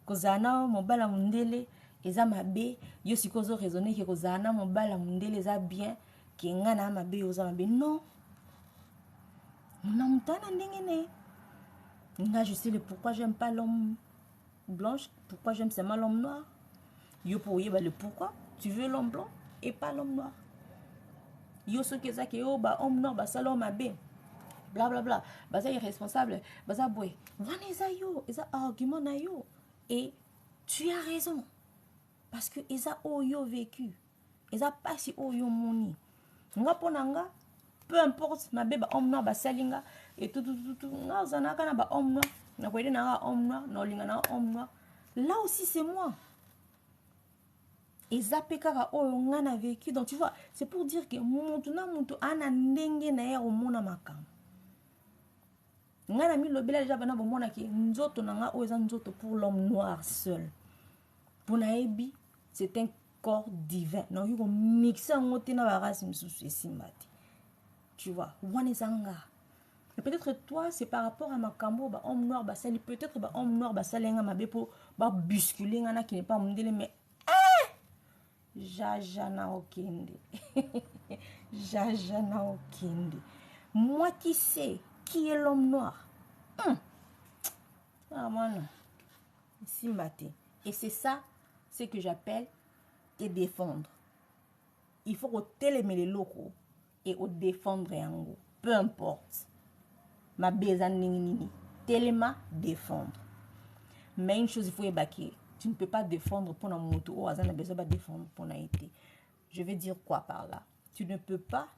kozana mobala mundele eza mabe yo sikozo raisonner que kozana mobala mundele eza bien ke ngana mabe oza mabe non na mutana ndenge ne nga je sais le pourquoi j'aime pas l'homme blanche pourquoi j'aime seulement l'homme noir yo pour yeba le pourquoi tu veux l'homme blanc et pas l'homme noir yo so ke za ke yo ba homme noir ba sala mabe bla bla bla baza irresponsable baza boy wana eza yo eza argument na yo et tu as raison parce que eza oyo vécu eza pasi oyo moni nga ponanga peu importe mabe ba homme noir ba salinga et tout nga zanaka na ba homme noir na kwede na homme noir na olinga na homme noir là aussi c'est moi eza pekaka oyo nga na vécu donc tu vois c'est pour dire que mutu na mutu ana ndenge na ya omona makambo ngana mi lobela déjà bana bomona ki nzoto nanga o eza nzoto pour l'homme noir seul pour naebi c'est un corps divin non yuko mixa ngote na ba race misusu esimbati tu vois wana zanga et peut-être toi c'est par rapport à makambo ba homme noir ba sali peut-être ba homme noir ba salenga mabe pour ba bousculer ngana qui n'est pas mundele mais jaja na okende jaja na okende moi qui sais qui est l'homme noir ah man simbate et c'est ça ce que j'appelle te défendre il faut que télémer les locaux et au défendre yango peu importe ma bezan nini téléma défendre mais une chose il faut ébaquer tu ne peux pas défendre pour un moto ou azana besoin de défendre pour na été je vais dire quoi par là tu ne peux pas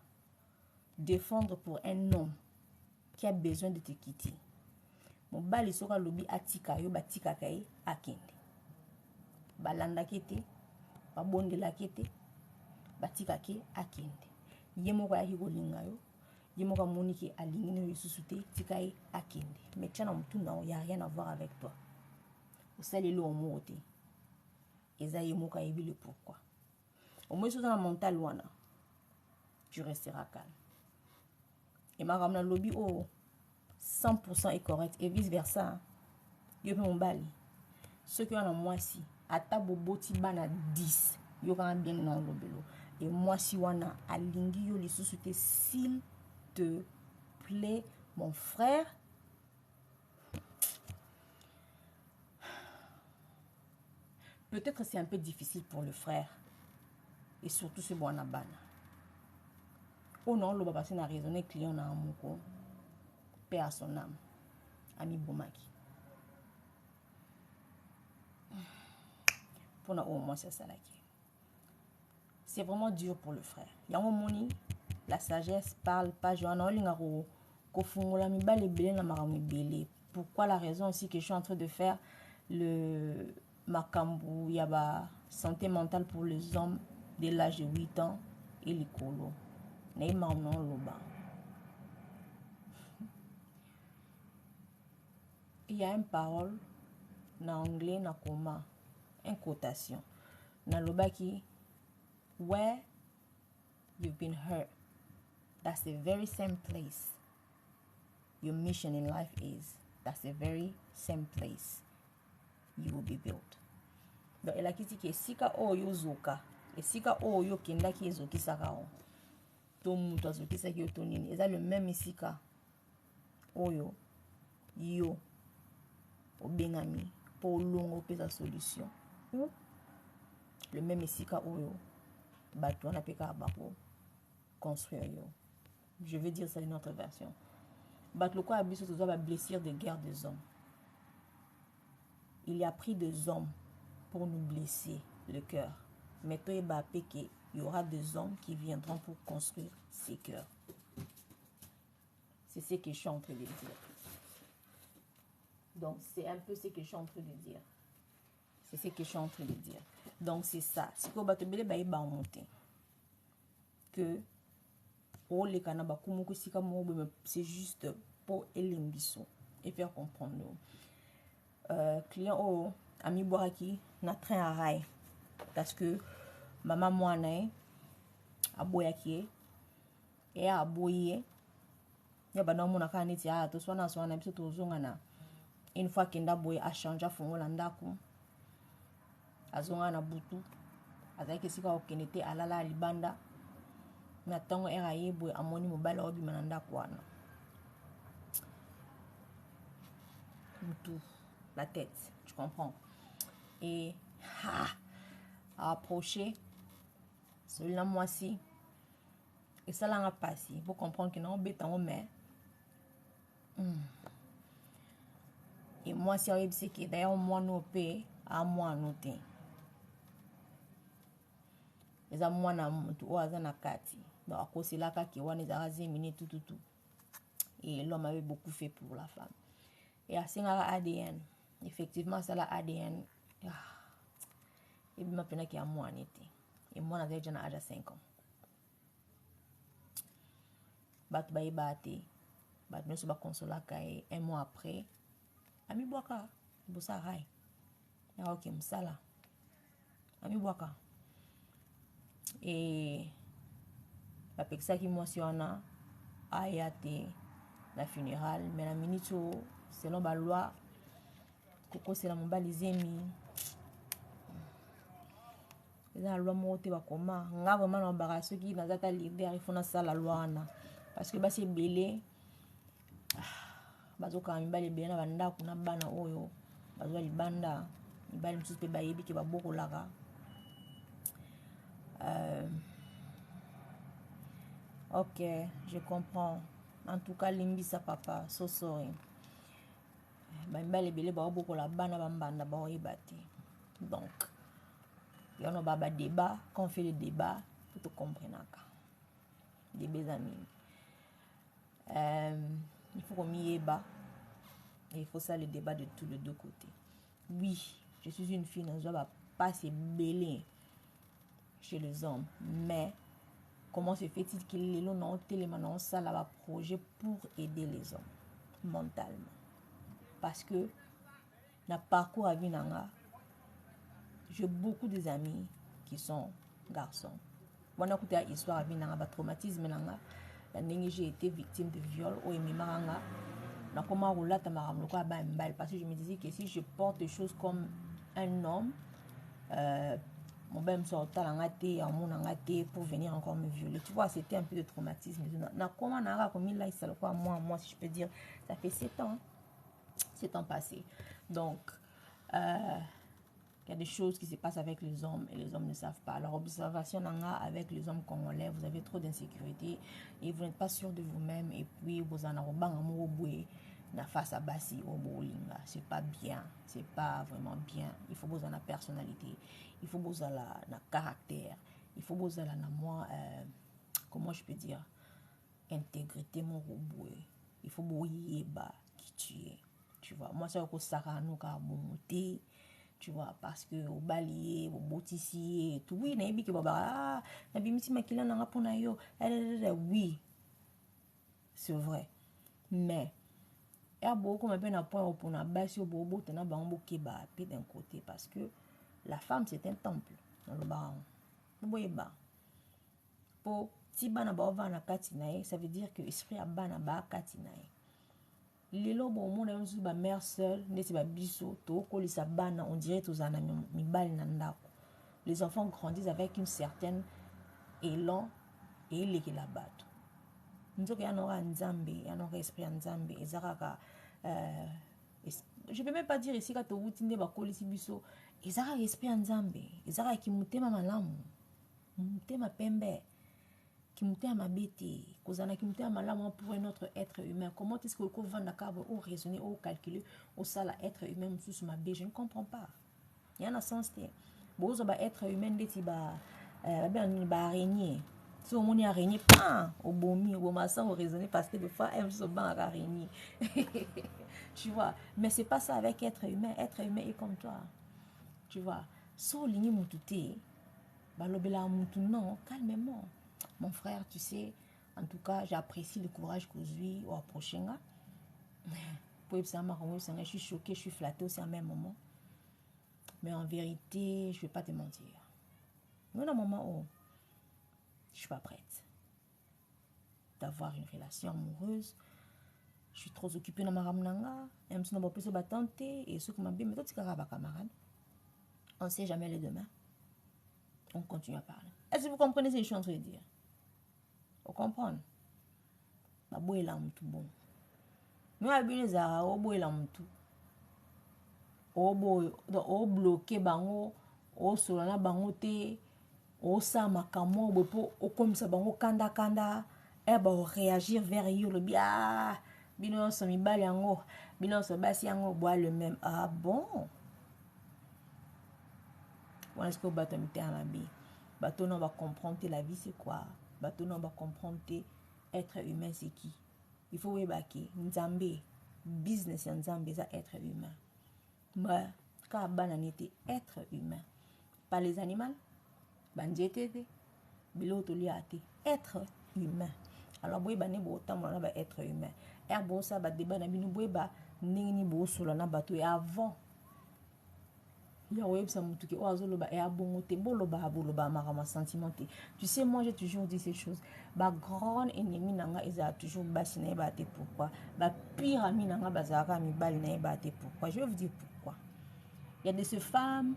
défendre pour un homme qui a besoin de te quitter mon bali soka lobi atika yo batika kai akende balanda kete babondela kete batika ke akende yemo kwa yaki kolinga yo yemo kwa moniki alingine yo susute tika e akende mais tiens mutu na y a rien à voir avec toi osali lo omote eza yemo kwa yebi le pourquoi au moins dans la mental wana tu resteras calme et ma ramna lobby oh 100% est correct et vice versa yo pe mon bali ce que on a moi si ata boboti bana 10 yo quand bien dans lobelo et moi si wana alingi yo lisusu te s'il te plaît, mon frère, peut-être c'est un peu difficile pour le frère. Et surtout ce bon abana. Oh non, le papa n'a raisonné client na amoko. Paix à son âme. Ami Boumaki. Pour na au moins c'est ça là. C'est vraiment dur pour le frère. Yango moni, la sagesse parle pas. Joana olingaro kofungola mi bale belé na marami belé. Pourquoi la raison aussi que je suis en train de faire le makambu yaba santé mentale pour les hommes de l'âge de 8 ans et les colos. Il y a une parole en anglais na koma une quotation na lobaki where you've been hurt, that's the very same place your mission in life is. That's the very same place you will be built. Donc elle a dit que sika oyo zoka et sika oyo kenda ki ezoki sakao to muto azoki saki otonini eza le même sika oyo yo obengami pour longo pesa solution ou le même sika oyo bato na peka bako construire yo. Je vais dire ça d'une autre version. Bato quoi abiso to ba blessure de guerre des hommes. Il y a pris des hommes pour nous blesser le cœur. Mais toi, il y aura des hommes qui viendront pour construire ces cœurs. C'est ce que je suis en train de dire. Donc, c'est un peu ce que je suis en train de dire. C'est ce que je suis en train de dire. Donc, c'est ça. Si vous avez que c'est juste pour Elimbiso et faire comprendre. Client au ami Bouraki na train à rail parce que maman moi na aboyaki et aboyé ya bana mona ka neti a to swana biso to zonga na une fois kenda boy a changer fongola ndako azonga na butu azaki sika okenete alala libanda na tango era yeboy amoni mobala obima na ndako wana butu la tête, tu comprends, et à approcher celui-là moi-ci et ça l'a passé pour comprendre que non bête en mais et moi si on c'est que d'ailleurs moi nous paie à moi noter les à moi na mutu ou azana kati donc à cause là qui wana les azimini tout et l'homme avait beaucoup fait pour la femme et à singa ADN. Effectivement, ça la ADN. Et puis, maintenant qu'il y a moi en été. Et moi, j'ai déjà à 5 ans. Bat baye bate. Bat nous sommes consola kaye. Un mois après. Ami boaka. Bosa rai. Ya ok, msala. Ami boaka. Et. Avec ça qui moi si on a. Ayate. La funéral. Mais la minute selon la loi. Koko c'est la mobile zemi la loi moté ba koma nga vraiment na baraso ki na zata leader il faut na sala loi na parce que ba c'est belé bazo ka mibale belé na banda kuna bana oyo bazo libanda mibale msusu pe bayebi ke ba boko laka ok je comprends en tout cas limbisa papa so sorry bambale belé ba boko la bana bambanda ba oyebati. Donc il y a un débat quand on fait le débat pour te comprendre des belles amis il faut qu'on y ait bas et il faut ça le débat de tous les deux côtés. Oui, je suis une fille je dois pas se mêler chez les hommes, mais comment se fait-il qu'il est là non tellement ça là projet pour aider les hommes mentalement parce que na parcours à vie nanga j'ai beaucoup des amis qui sont garçons. Bon, écoute histoire avec un traumatisme nanga. J'ai été victime de viol ou emimanga. Na comment rouler ta maram le quoi parce que je me disais que si je porte des choses comme un homme, mon ben me sortait en gâté, en mon gâté pour venir encore me violer. Tu vois, c'était un peu de traumatisme. Comment on a commis là, c'est quoi, moi, si je peux dire, ça fait 7 ans. 7 ans passés. Donc, il y a des choses qui se passent avec les hommes et les hommes ne savent pas. Alors, observation avec les hommes congolais, vous avez trop d'insécurité et vous n'êtes pas sûr de vous-même. Et puis, vous en avez na face à Bassi au Bolinga. C'est pas bien. C'est pas vraiment bien. Il faut vous en la personnalité. Il faut vous en la caractère. Il faut vous en la moi, comment je peux dire, intégrité mon robot. Il faut vous yeba qui tu es. Tu vois, moi, c'est que ça a nous monter. Tu vois, parce que au balier, au botissier, tout, oui, naïbi que baba, nabi miti makila nanga pona yo, oui, c'est vrai, mais il y a beaucoup de point pour na basi au bobo, tena bango keba d'un côté, parce que la femme c'est un temple dans le baron, boyeba, pour si bana ba na katinae, ça veut dire que esprit a bana ba katinae. Lelo bon monde est ba mère seule neti ba biso to kolisa bana on dirait tous ana mibali na ndako. Les enfants grandissent avec une certaine élan et les la bato. Nzoka ya nora nzambe, ya nora esprit nzambe ezaka je peux même pas dire ici quand tu tinde ba kolisi biso ezaka esprit nzambe, ezaka ki mutema malamu. Mutema pembe. Qui montait à ma bête, qui montait à ma lame pour un autre être humain. Comment est-ce que vous vendez la cave ou raisonner ou calculer au sala être humain sous ma bête? Je ne comprends pas. Il y a un sens. Vous avez être humain, vous araignée. Si vous avez araignée, au bomi, au massin, vous raisonnez parce que des fois, elle se bat à araignée. Tu vois. Mais c'est pas ça avec être humain. Être humain est comme toi. Tu vois. Si vous avez moutouté, non, calmement. Mon frère, tu sais, en tout cas, j'apprécie le courage que vous au prochain. Je suis choquée, je suis flattée aussi en même moment. Mais en vérité, je ne vais pas te mentir. Mais dans un moment où je ne suis pas prête d'avoir une relation amoureuse, je suis trop occupée dans ma ramnanga, et je ne peux pas tenter, et ce que m'a bien, mais toi, tu es camarade. On ne sait jamais le demain. On continue à parler. Est-ce que vous comprenez ce que je suis en train de dire? Vous comprenez? Bah, boy, là, tout bon. Mais abine zara o boy la mutu. O boy, o bloqué bango, o solana bango te, o sa makamo, o comme ça bango kanda kanda, e ba réagir vers yo le bia. Bino so mi bali yango, bino so basi yango boit le même. Ah bon? Ou est-ce que bateau mi terre la vie? Bateau non va comprendre la vie c'est quoi? Bateau non va comprendre être humain c'est qui? Il faut webaki, nzambe, business nzambe ça être humain. Mais quand banane était être humain, pas les animaux, banjete, bilotoliate, être humain. Alors boy bané bo tam na ba être humain. Er bo ça ba débat na binu boy ba nini bo solo na bato et avant. Il y a web ça mutuki o azolo ba e abongo te bolo ba ma sentimenté. Tu sais moi j'ai toujours dit ces choses. Ba grand ennemi nanga eza toujours basine ba te pourquoi? Ba pire ami nanga bazaka mi bali na ba te pourquoi? Je vais vous dire pourquoi. Il y a de ces femmes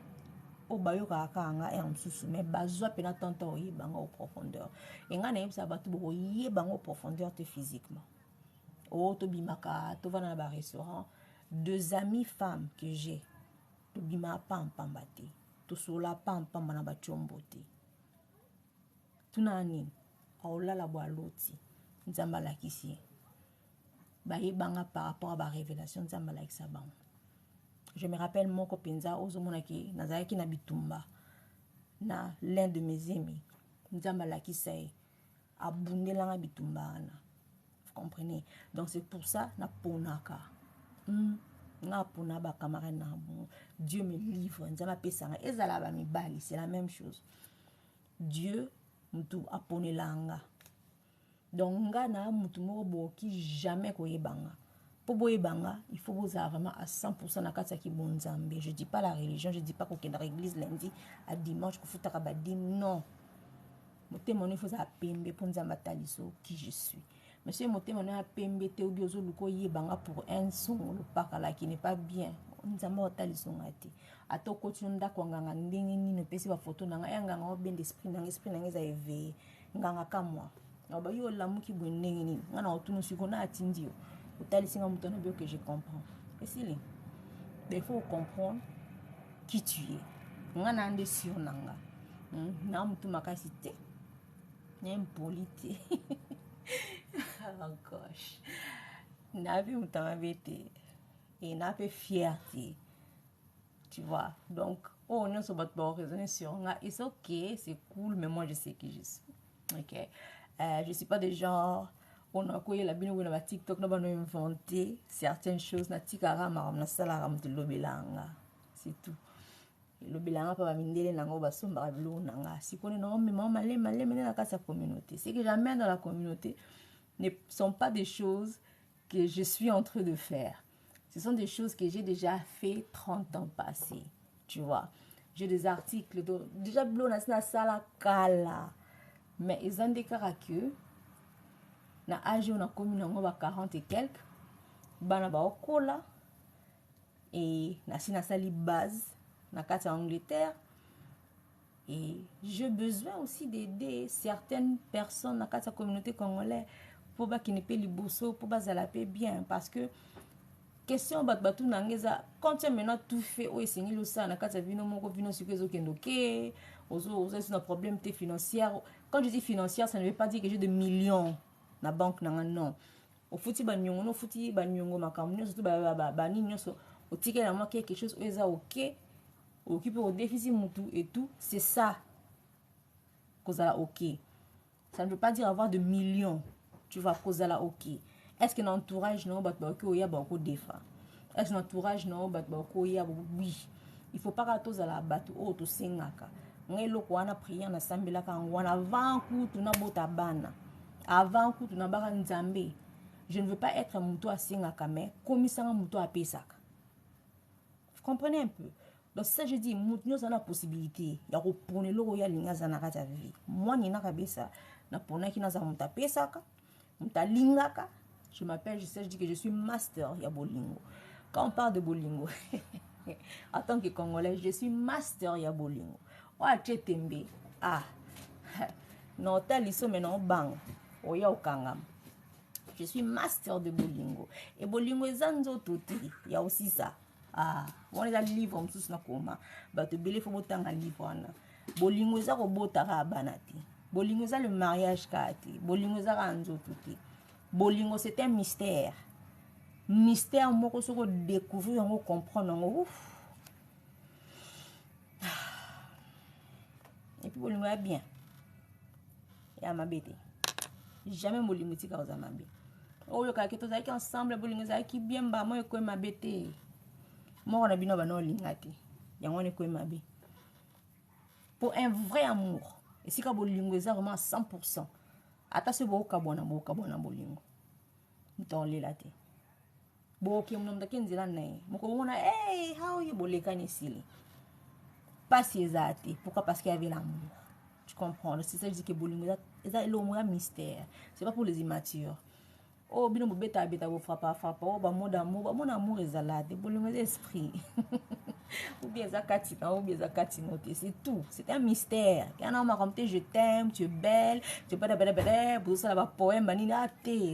au bayo kanga et en sous mais bazwa pena tanta oyi banga au profondeur. Et nga na yebsa ba tu bo yi banga au profondeur te physiquement. O to bimaka to va na ba restaurant, deux amies femmes que j'ai to bima pam pambate to sola pam pamba na ba chombote tunani aola la bo aloti nzamba la kisi ba yebanga par rapport à ba révélation nzamba la kisa bango. Je me rappelle mon copenza ozomona ki nazaki na bitumba na l'un de mes amis nzamba la kisa abundela nga bitumba na. Vous comprenez? Donc c'est pour ça na ponaka. Dieu me livre, c'est la même chose. Dieu mutu apone langa. Donc nga na mutu moko qui jamais koyebanga. Pour boyebanga, il faut vous avoir vraiment à 100% na kati ki bonzambe. Je dis pas la religion, je dis pas qu'on est dans l'église lundi à dimanche ko futaka badi non. Motema il faut ça pembe pour nzamba taliso qui je suis. Monsieur Motema na pembe te obiozo luko yebanga pour un son le pakala qui n'est pas bien. nzambe otaliso nga te ata okoti no ndako nganga ndenge nini opesi bafoto na nga ya nganga obende esprit na nga eza éveillé nganga ka moi aba yo olamuki boye ndenge nini nga na otuna siko na atindi yo otalisi nga moto na bio que je comprends esili il faut comprendre qui tu es nga na nde sur na nga na motu makasi te na impoli te oh gosh na pe moto mabe te et n'a pas fierté, tu vois. Donc, on ne se bat pas raisonner sur moi. Et c'est ok, c'est cool, mais moi je sais qui je suis. Ok. Je suis pas des gens, on a quoi la bien ou la TikTok, on a inventé certaines choses. Na tikara maram na salaram de l'obelanga, c'est tout. L'obelanga pas mindele nango basomba bilo nanga. Si qu'on est non, mais maman malé mener la sa communauté. Ce que j'amène dans la communauté ne sont pas des choses que je suis en train de faire. Ce sont des choses que j'ai déjà fait 30 ans passés, tu vois. J'ai des articles, déjà, na sala kala. Mais ils ont déclaré que, na âge on a commis 40 et quelques, bana ba okola, et na sali base, na kata Angleterre, et j'ai besoin aussi d'aider certaines personnes, na kata communauté congolaise, pour qu'ils ne paient les bourseaux, pour qu'ils la bien, parce que question batou nangeza quand tu as maintenant tout fait ou essayé le ça na kata vino moko vino sikezo kendoke ozo un problème financier. Quand je dis financière, ça ne veut pas dire que j'ai des millions na banque nanga non au fouti ba nyongo no fouti ba nyongo makamnyo surtout ba nini so au ticket na moi quelque chose eza ok occuper au déficit mutu et tout, c'est ça kozala ok. Ça ne veut pas dire avoir de millions, tu vas kozala ok. Est-ce que l'entourage non bat ba ko ya ba ko defa? Est-ce que l'entourage non bat ba ko ya oui. Il faut pas que tous la batu o to sengaka. Ngai loko wana prière na sambela ka ngwana avant kutu na bota bana. Avant kutu na baka nzambe. Je ne veux pas être muto a sengaka mais komisanga muto a pesaka. Vous comprenez un peu? Donc ça je dis muto ça la possibilité ya ko pone loko ya linga za na kata vie. Moi ni na kabisa na pona ki na za muta pesaka. Muta lingaka. Je m'appelle, je dis que je suis master ya bolingo. Quand on parle de bolingo, en tant que Congolais, je suis master ya bolingo. Oa chetembe, non taliso maintenant bang, oya okangam. Je suis master de bolingo. Et bolingo ezanzo toti, ya aussi ça. On est dans le livre, on tous na koma. Ba te belé faut botanga livre wana. Bolingo za ko botaka banati. Bolingo za le mariage kati. Bolingo za anzo toti. Bolingo, c'est un mystère. Mystère, moi, que je découvrir, on comprendre. Et puis, bolingo est bien. Et à ma bête. Jamais bolingo tika aux amabé. Oh, yo kaki tous qui ensemble, bolingo za qui bien bas, moi, je ma bête. Moi, on a bien no lingati. Ya on est quoi ma bête. Pour un vrai amour. Et si ka bolingo est vraiment 100%. Ata se boka bona bolingo. Dans les latte. Boki mnom da kenzela nae. Moko mona hey, how you boleka ni sili. Pas si ezate. Pourquoi? Parce qu'il y avait l'amour. Tu comprends? C'est ça que je dis que bolingo ça le mystère. C'est pas pour les immatures. Oh bino beta bo frappa. Oh ba mon amour ezalade. Bolingo esprit. Ou bien Zakatina, ou bien Zakatinote, c'est tout. C'est un mystère. Quand on m'a raconté je t'aime, tu es belle, tu es belle, pour ça, la poème, manina,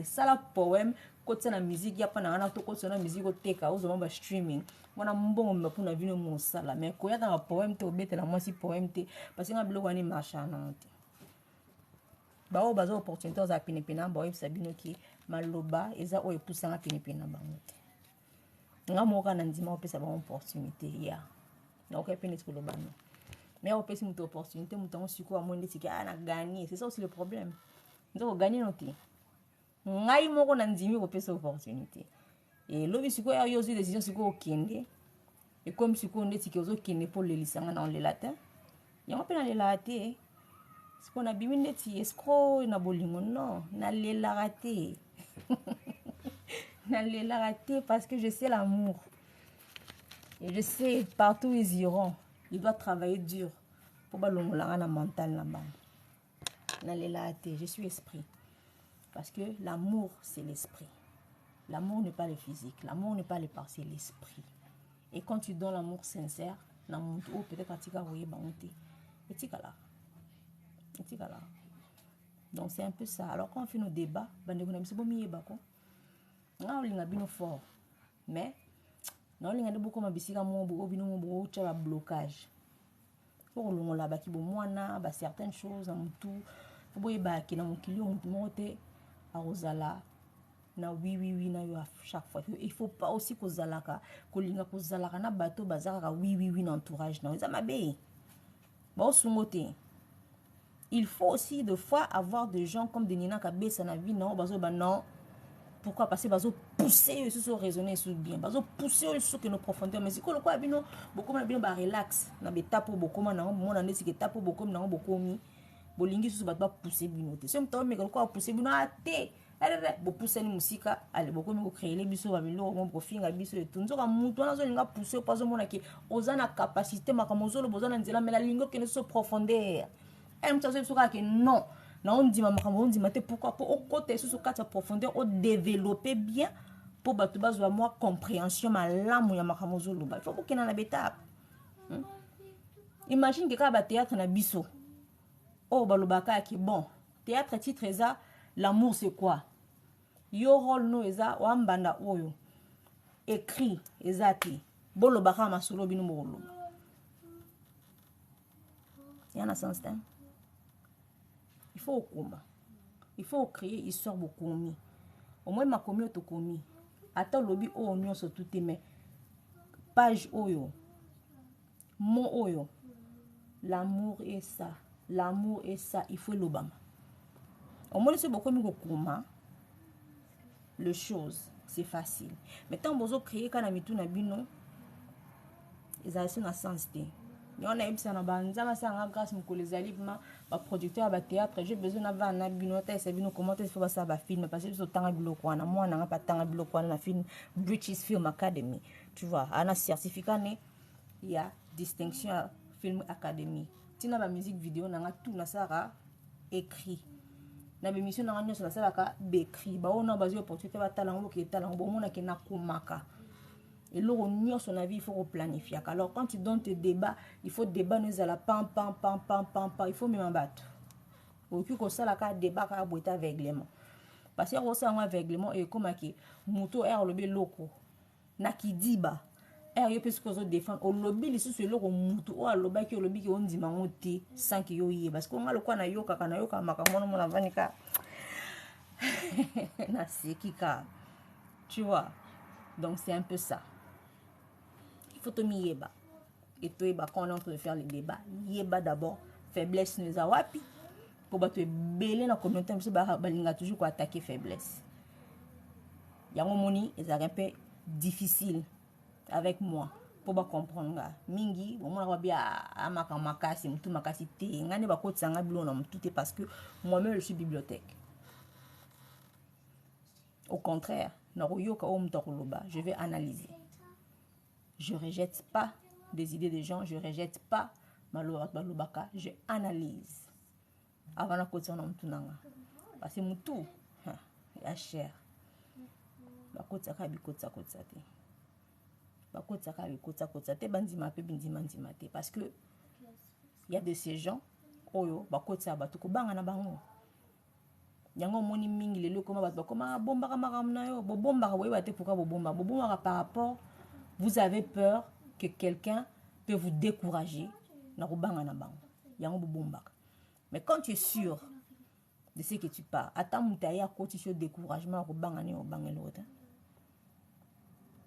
ça, la poème, quand c'est la musique, il y a pas de musique au teka, ou ça, streaming. Moi, on bon, on pour la vie, on ça là. Mais quand il y a dans la poème, tu es la moi, si poème, parce que on a besoin de machin. Bah, on a besoin d'opportunités, on a pinépina, bah, ça bino qui maloba, et ça, on est poussé à pinépina, bah, nga moka na ndima opesa ba opportunité ya na okapene tsolo bano mais opesi muto opportunité mutango siko amonde tiki na gagner, c'est ça aussi le problème. Ndoko gagner noti ngai moko na ndimi opesa opportunité et lobi siko ya yozu décision siko okende et comme siko onde tiki ozo kende pour le lisanga na le latin yango pe na le latin siko na bimi ndeti escro na bolingo non na le la raté. N'allez la rater parce que je sais l'amour. Et je sais, partout où ils iront, ils doivent travailler dur pour ballonner la mental là-bas. N'allez la rater, je suis esprit. Parce que l'amour, c'est l'esprit. L'amour n'est pas le physique. L'amour n'est pas le part, c'est l'esprit. Et quand tu donnes l'amour sincère, peut-être atika voye bangote. Etikala. Etikala. Donc c'est un peu ça. Alors quand on fait nos débats, bande kona biso bomi yebako. Nga olinga bino fort. Mais na olinga de beaucoup mabisika mo bo bino mo bo tcha blocage. Pour longola ba ki bo mwana ba certaines choses en tout. Faut boye ba ki na mokili o mote a rozala. Na oui na yo à chaque fois. Il faut pas aussi ko zalaka ko linga ko zalaka na bato bazaka oui na entourage na. Ça mabe. Ba osungote. Il faut aussi de fois avoir des gens comme des Nina Kabesa na vie non bazo ba non. Pourquoi? Parce que bazo pousser sur raisonner sur bien. Bazo pousser sur que nos profondeurs mais c'est quoi le quoi bino beaucoup na bino ba relax na beta pour beaucoup na mon ande c'est que tapo beaucoup na beaucoup mi bolingi sur ba pousser bino te. C'est un temps mais quoi pousser bino até. Allez bo pousser ni musika allez beaucoup mi ko créer les biso ba bilo mon profinga biso et tout. Nzoka mutu na zo linga pousser pas zo mona ki ozana capacité makamozolo bozana nzela mais la lingo que ne so profondeur. Non, non, on dit pourquoi pour au côté sous quatre profondeur au développer bien pour battre bas moi compréhension ma lame ya makamozolo il faut que na beta. Imagine que quand théâtre na biso oh balobaka ki bon théâtre titre eza l'amour c'est quoi yo rôle no eza wambanda oyo écrit ezati bolobaka masolo bino molo yana sens hein. Il faut créer histoire beaucoup mi. Au moins ma commis autocomi. Attends lobby o on se tout mais page oyo. Mon oyo. L'amour est ça. L'amour est ça. Il faut l'obama. Au moins c'est beaucoup mi kokoma. Le chose c'est facile. Mais tant bozo créer kana mitu na bino. Ils ont un sens té. On a eu ça na banza ça grâce mko les alibma ba producteur ba théâtre j'ai besoin d'avoir na binota et bino comment est-ce faut ça ba film parce que so tanga biloko na moi na pas tanga biloko na film British Film Academy tu vois ana certificat né il y a distinction Film Academy tina ba musique vidéo na tout na sara écrit na émission na nyo ça sala ka bécrit ba on a basé opportunité ba talango ki talango bo mona ki na komaka. Et là, on son avis, il faut planifier. Alors, quand tu donnes tes débats, il faut débat nous à la pam. Il faut même en battre. Au cul que ça, la carte débat, car boiter aveuglement. Parce que ça, un aveuglement, et comme qui, moto air lobby loco. Naki diba. Air yo parce que ça défend. Au lobby, les sous le moto, ou à lobby qui au lobby qui on dit mangoté, sans qu'il y ait. Parce qu'on a le quoi na yoka, makamono, mon avanika. Na sekika. Tu vois. Donc, c'est un peu ça. Il faut te yeba. Et toi, quand on est en train de faire les débats, yeba d'abord, faiblesse nous a wapi. Pour que tu belé dans la communauté, parce que tu toujours attaquer faiblesse. Il y a un moment, c'est un peu difficile avec moi. Pour comprendre. Mingi, bon, moi, je à makasi, tout makasi, ngane ba koti sanga bilo na tout parce que moi-même, je suis bibliothèque. Au contraire, je vais analyser. Je ne rejette pas des idées des gens, je ne rejette pas malobaka, je analyse. Avant la côte, on a tout nanga. Parce que mon tout, il a cher. La côte, ça a parce que il y a de ces gens, oyo, bakot ça ba tuko banga na bango. Yango moni mingi lelo koma ba koma bomba ka makamna yo, bo bomba ka boyeba te pourquoi bo bomba par rapport. Vous avez peur que quelqu'un peut vous décourager. Mais quand tu es sûr de ce que tu pars, attends, tu as un découragement.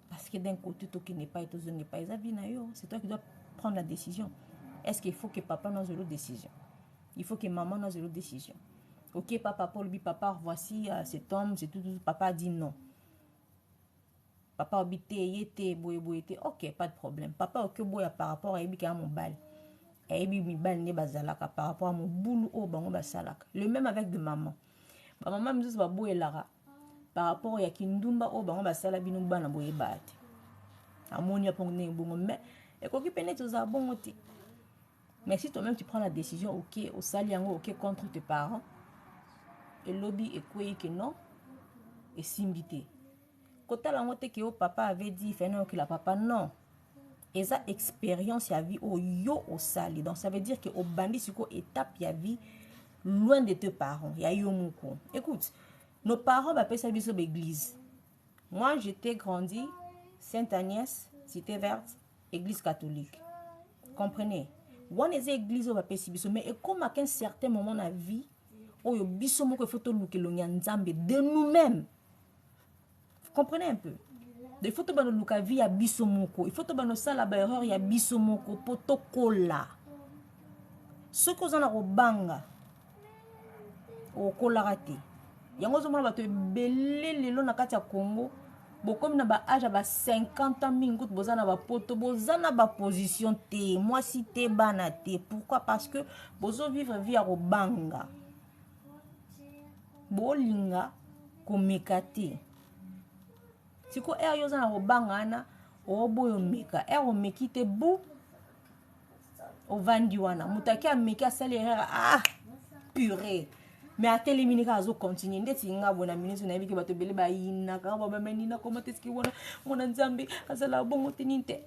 Parce que d'un côté, toi qui n'est pas et toi qui n'est pas, c'est toi qui dois prendre la décision. Est-ce qu'il faut que papa n'ose l'autre décision? Il faut que maman n'ose l'autre décision. Ok, papa, voici cet homme, c'est tout. Papa a dit non. Papa obité yete boye ok pas de problème papa ok boya par rapport à ebika mon bal ebi mi bal ne bazalaka par rapport à mon boulot au bango basalaka le même avec de maman ba maman mizusu ba boye lara par rapport ya kindumba au bango basala binu bana boye bati amoni apong ne bongo mais ekoki pene toza bongo ti mais si toi-même tu prends la décision ok au sali yango ok contre tes parents et lobby ekwe que non et simbité. Quand la montée que papa avait dit, fait non que la papa non. Et ça, expérience, il y a vie au yo au sali. Donc, ça veut dire que au bandit, c'est quoi étape, il y a vie loin de tes parents. Il y a yo mouko. Écoute, nos parents m'appellent ça biso l'église. Moi, j'étais grandi Sainte-Agnès, Cité Verte, église catholique. Comprenez? On est église au m'appelle si biso. Mais comme à un certain moment de la vie, oh yo biso mouko il faut te louker le nyanzambe de nous-mêmes. Vous comprenez un peu? Il faut que nous ayons vie à bisomoko. Il faut que nous ayons la erreur ya bisomoko potokola. Ce que nous avons banga au kolarate. Yango zo mona bato belele lo na kati ya Congo. Bo comme na ba âge ba 50 ans mingout bozana ba poto bozana ba position te. Moi si te bana te. Pourquoi? Parce que bozo vivre vie à banga. Bo linga komekate. Siko yo za na robanga na oboyo meka meki te bu ovandi wana mutaki ameki asali ah purée mais atelemini ka azo continuer ndeti nga bona ministre na biki bato bele ba yina ka ba menina comment est-ce que wana nzambe azala bongo teninte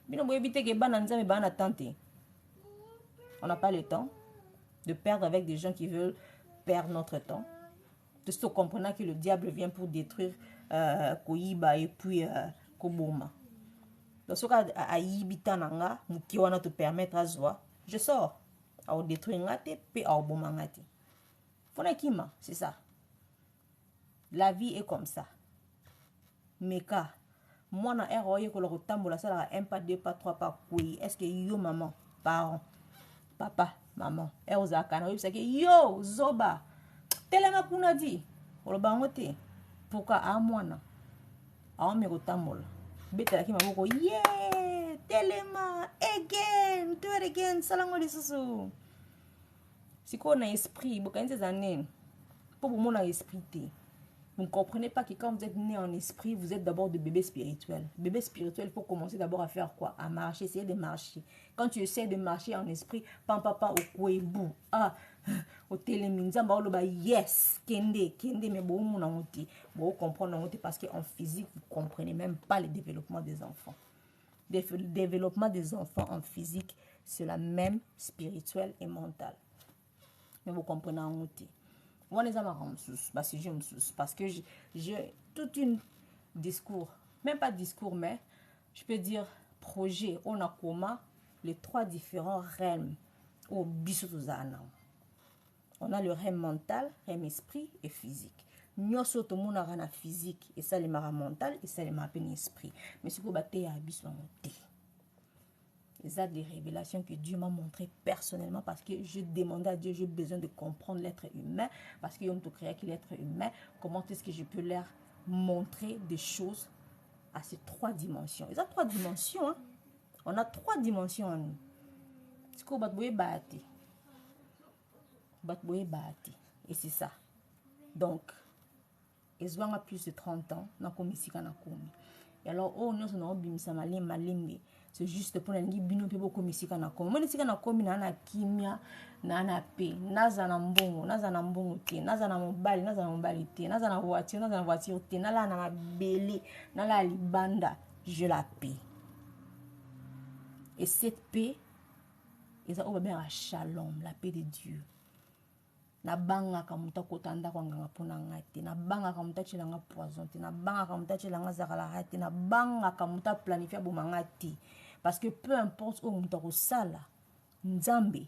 bino boye bité ke bana nzambe bana tante. On n'a pas le temps de perdre avec des gens qui veulent perdre notre temps. Tout en comprenant que le diable vient pour détruire Koyiba et puis Koboma. Donc, ce cas à Yibita Nanga, qui va te permettre à soi, je sors. À détruire ngate, puis à Oboma ngate. Fonakima, c'est ça. La vie est comme ça. Meka, moi, na ROI, que le retambola, ça a un pas, deux pas, trois pas, oui. Est-ce que yo, maman, parents, papa, maman, Eoza, Kanari, c'est que yo, Zoba. Telema kuna di olobango te pourquoi a mwana a me kotambola betela ki maboko yeah telema again do it again salango lisusu siko na esprit bokanise zanene pour vous mon esprit te. Vous ne comprenez pas que quand vous êtes né en esprit, vous êtes d'abord de bébé spirituel. Bébé spirituel, il faut commencer d'abord à faire quoi? À marcher, essayer de marcher. Quand tu essaies de marcher en esprit, papa au kouébou, au téléminzamba, yes, kende, mais bon, vous comprenez parce qu'en physique, vous ne comprenez même pas le développement des enfants. Le développement des enfants en physique, c'est la même spirituelle et mentale. Mais vous comprenez en outil. Parce que j'ai tout un discours, même pas discours, mais je peux dire projet. On a comment les trois différents rèmes au bisotozana. On a le rème mental, rème esprit et physique. Nous sommes tout le monde a physique et ça les mara mental et ça les mara esprit. Mais ce que vous battez à bisotozana. Et ça, des révélations que Dieu m'a montrées personnellement parce que je demandais à Dieu, j'ai besoin de comprendre l'être humain parce qu'il m'a créé l'être humain. Comment est-ce que je peux leur montrer des choses à ces trois dimensions? Et ça, trois dimensions, hein? On a trois dimensions en nous. C'est qu'on va battre. Et c'est ça. Donc, ils ont plus de 30 ans. Et alors, nous sommes c'est juste pour nous bino pe boko misika na komi. Moni sika na komi na kimia na na pe naza na mbongo te naza na mobali te naza na voiture te nala na mabele nala libanda je la paix. Et cette paix ils ont bien un shalom, la paix de Dieu. Na banga kamuta kotanda kwa nganga pona ngate na banga kamuta chilanga poison te na banga kamuta chilanga zakala hati na banga kamuta planifier bomangati. Parce que peu importe où on t'a sala, Nzambe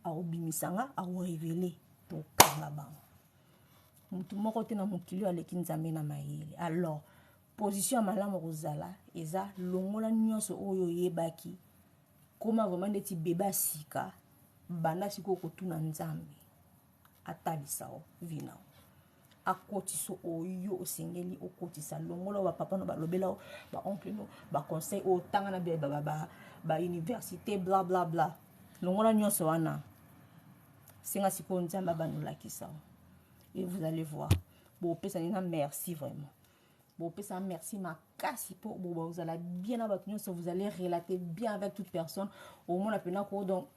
a obimisanga a révélé pour kangaba. Mutu moko te na mukili aleki Nzambe na mayele. Alors, position malamu rozala eza longola nyonso oyo yebaki. Comment vraiment ndeti beba sika banda siko kotuna Nzambe. Atalisao vina. Akotiso oyo osengeli okotisa longola ba papa no ba lobela ba oncle no ba conseil o tanga na ba université bla bla bla longola nyonso wana senga siko Nzamba banula kisa et vous allez voir bon pesa na merci vraiment bon pesa merci ma kasi pour vous allez bien avec nyonso vous allez relater bien avec toute personne au moins apena ko donc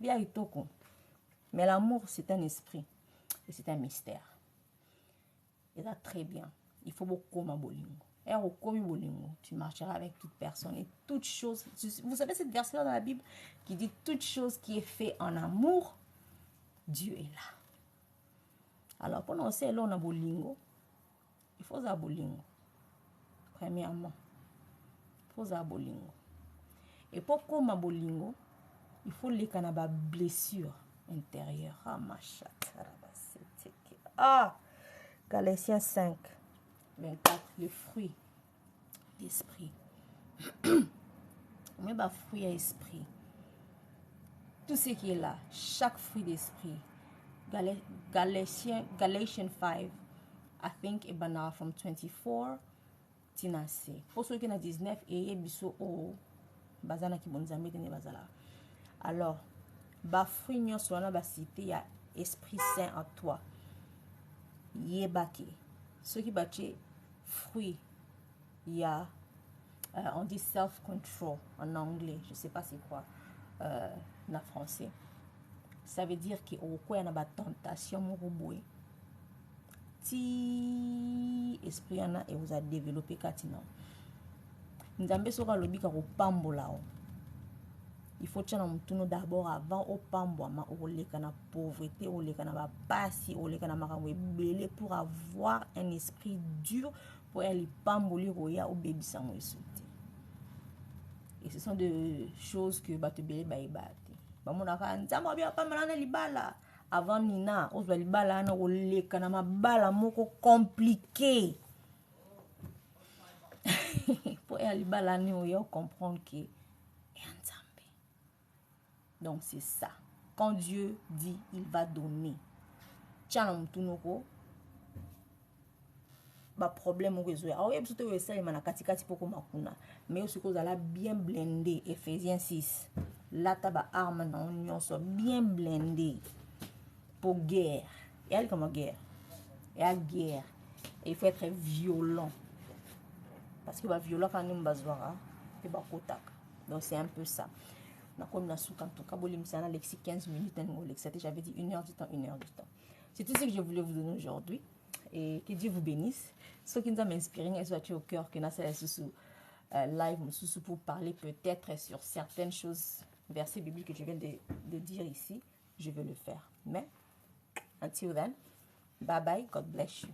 bien itoko mais l'amour c'est un esprit. Et c'est un mystère. Et ça, très bien. Il faut beaucoup de bolingo. Tu marcheras avec toute personne et toute chose. Vous savez cette verset-là dans la Bible qui dit toute chose qui est faite en amour, Dieu est là. Alors, pour nous, c'est là on a bolingo. Il faut ça bolingo. Premièrement, il faut ça bolingo. Et pour comme bolingo, il faut les canaba blessures intérieures. Ah, ma chatte. Ah, Galatiens 5, 24, le fruit d'esprit. Mais bah, fruit à esprit. Tout ce qui est là, chaque fruit d'esprit. Galatians 5, I think, et ben from 24, tinase. Pour ceux qui ont 19, et biso o bazana ki bonzambe tene bazala. Alors, ba fruit nyo soit ba cité ya Esprit Saint en toi. Yebake. Ceux qui battent fruit, il y a on dit self-control en anglais, je sais pas c'est quoi en français. Ça veut dire que au quoi il y a une tentation moroboué. Si esprit en a et vous a développé katina. Nzambe sera lobi ka ko pambola. Il faut tchana mutuno d'abord avant au pambo ma oleka na pauvreté, oleka na ba pasi, oleka na makamwe belé pour avoir un esprit dur pour aller pamboli roya au bébé sans insulter. Et ce sont des choses que ba te belé ba ibate. Ba monaka nzambo bia pamala na libala avant nina, ozwa libala na oleka na mabala moko compliqué. Pour aller libala ni oya comprendre que donc c'est ça. Quand Dieu dit, il va donner. Tiens, on ba problème au réseau. Ah oui, surtout ça il m'a katikati poko makuna. Mais aussi que là bien blindé. Ephésiens 6. Là taba arme non union soit bien blindé pour guerre. Et elle comme guerre. Et à guerre. Et il faut être violent. Parce que bah violent quand on bazwara et bah kotak. Donc c'est un peu ça. Comme la souka en tout cas, bolimsana lexi 15 minutes j'avais dit 1 heure du temps, 1 heure du temps. C'est tout ce que je voulais vous donner aujourd'hui et que Dieu vous bénisse. Ce qui nous a inspiré, et soit au cœur que nous avons live pour parler peut-être sur certaines choses, versets bibliques que je viens de dire ici, je vais le faire. Mais until then, bye bye, God bless you.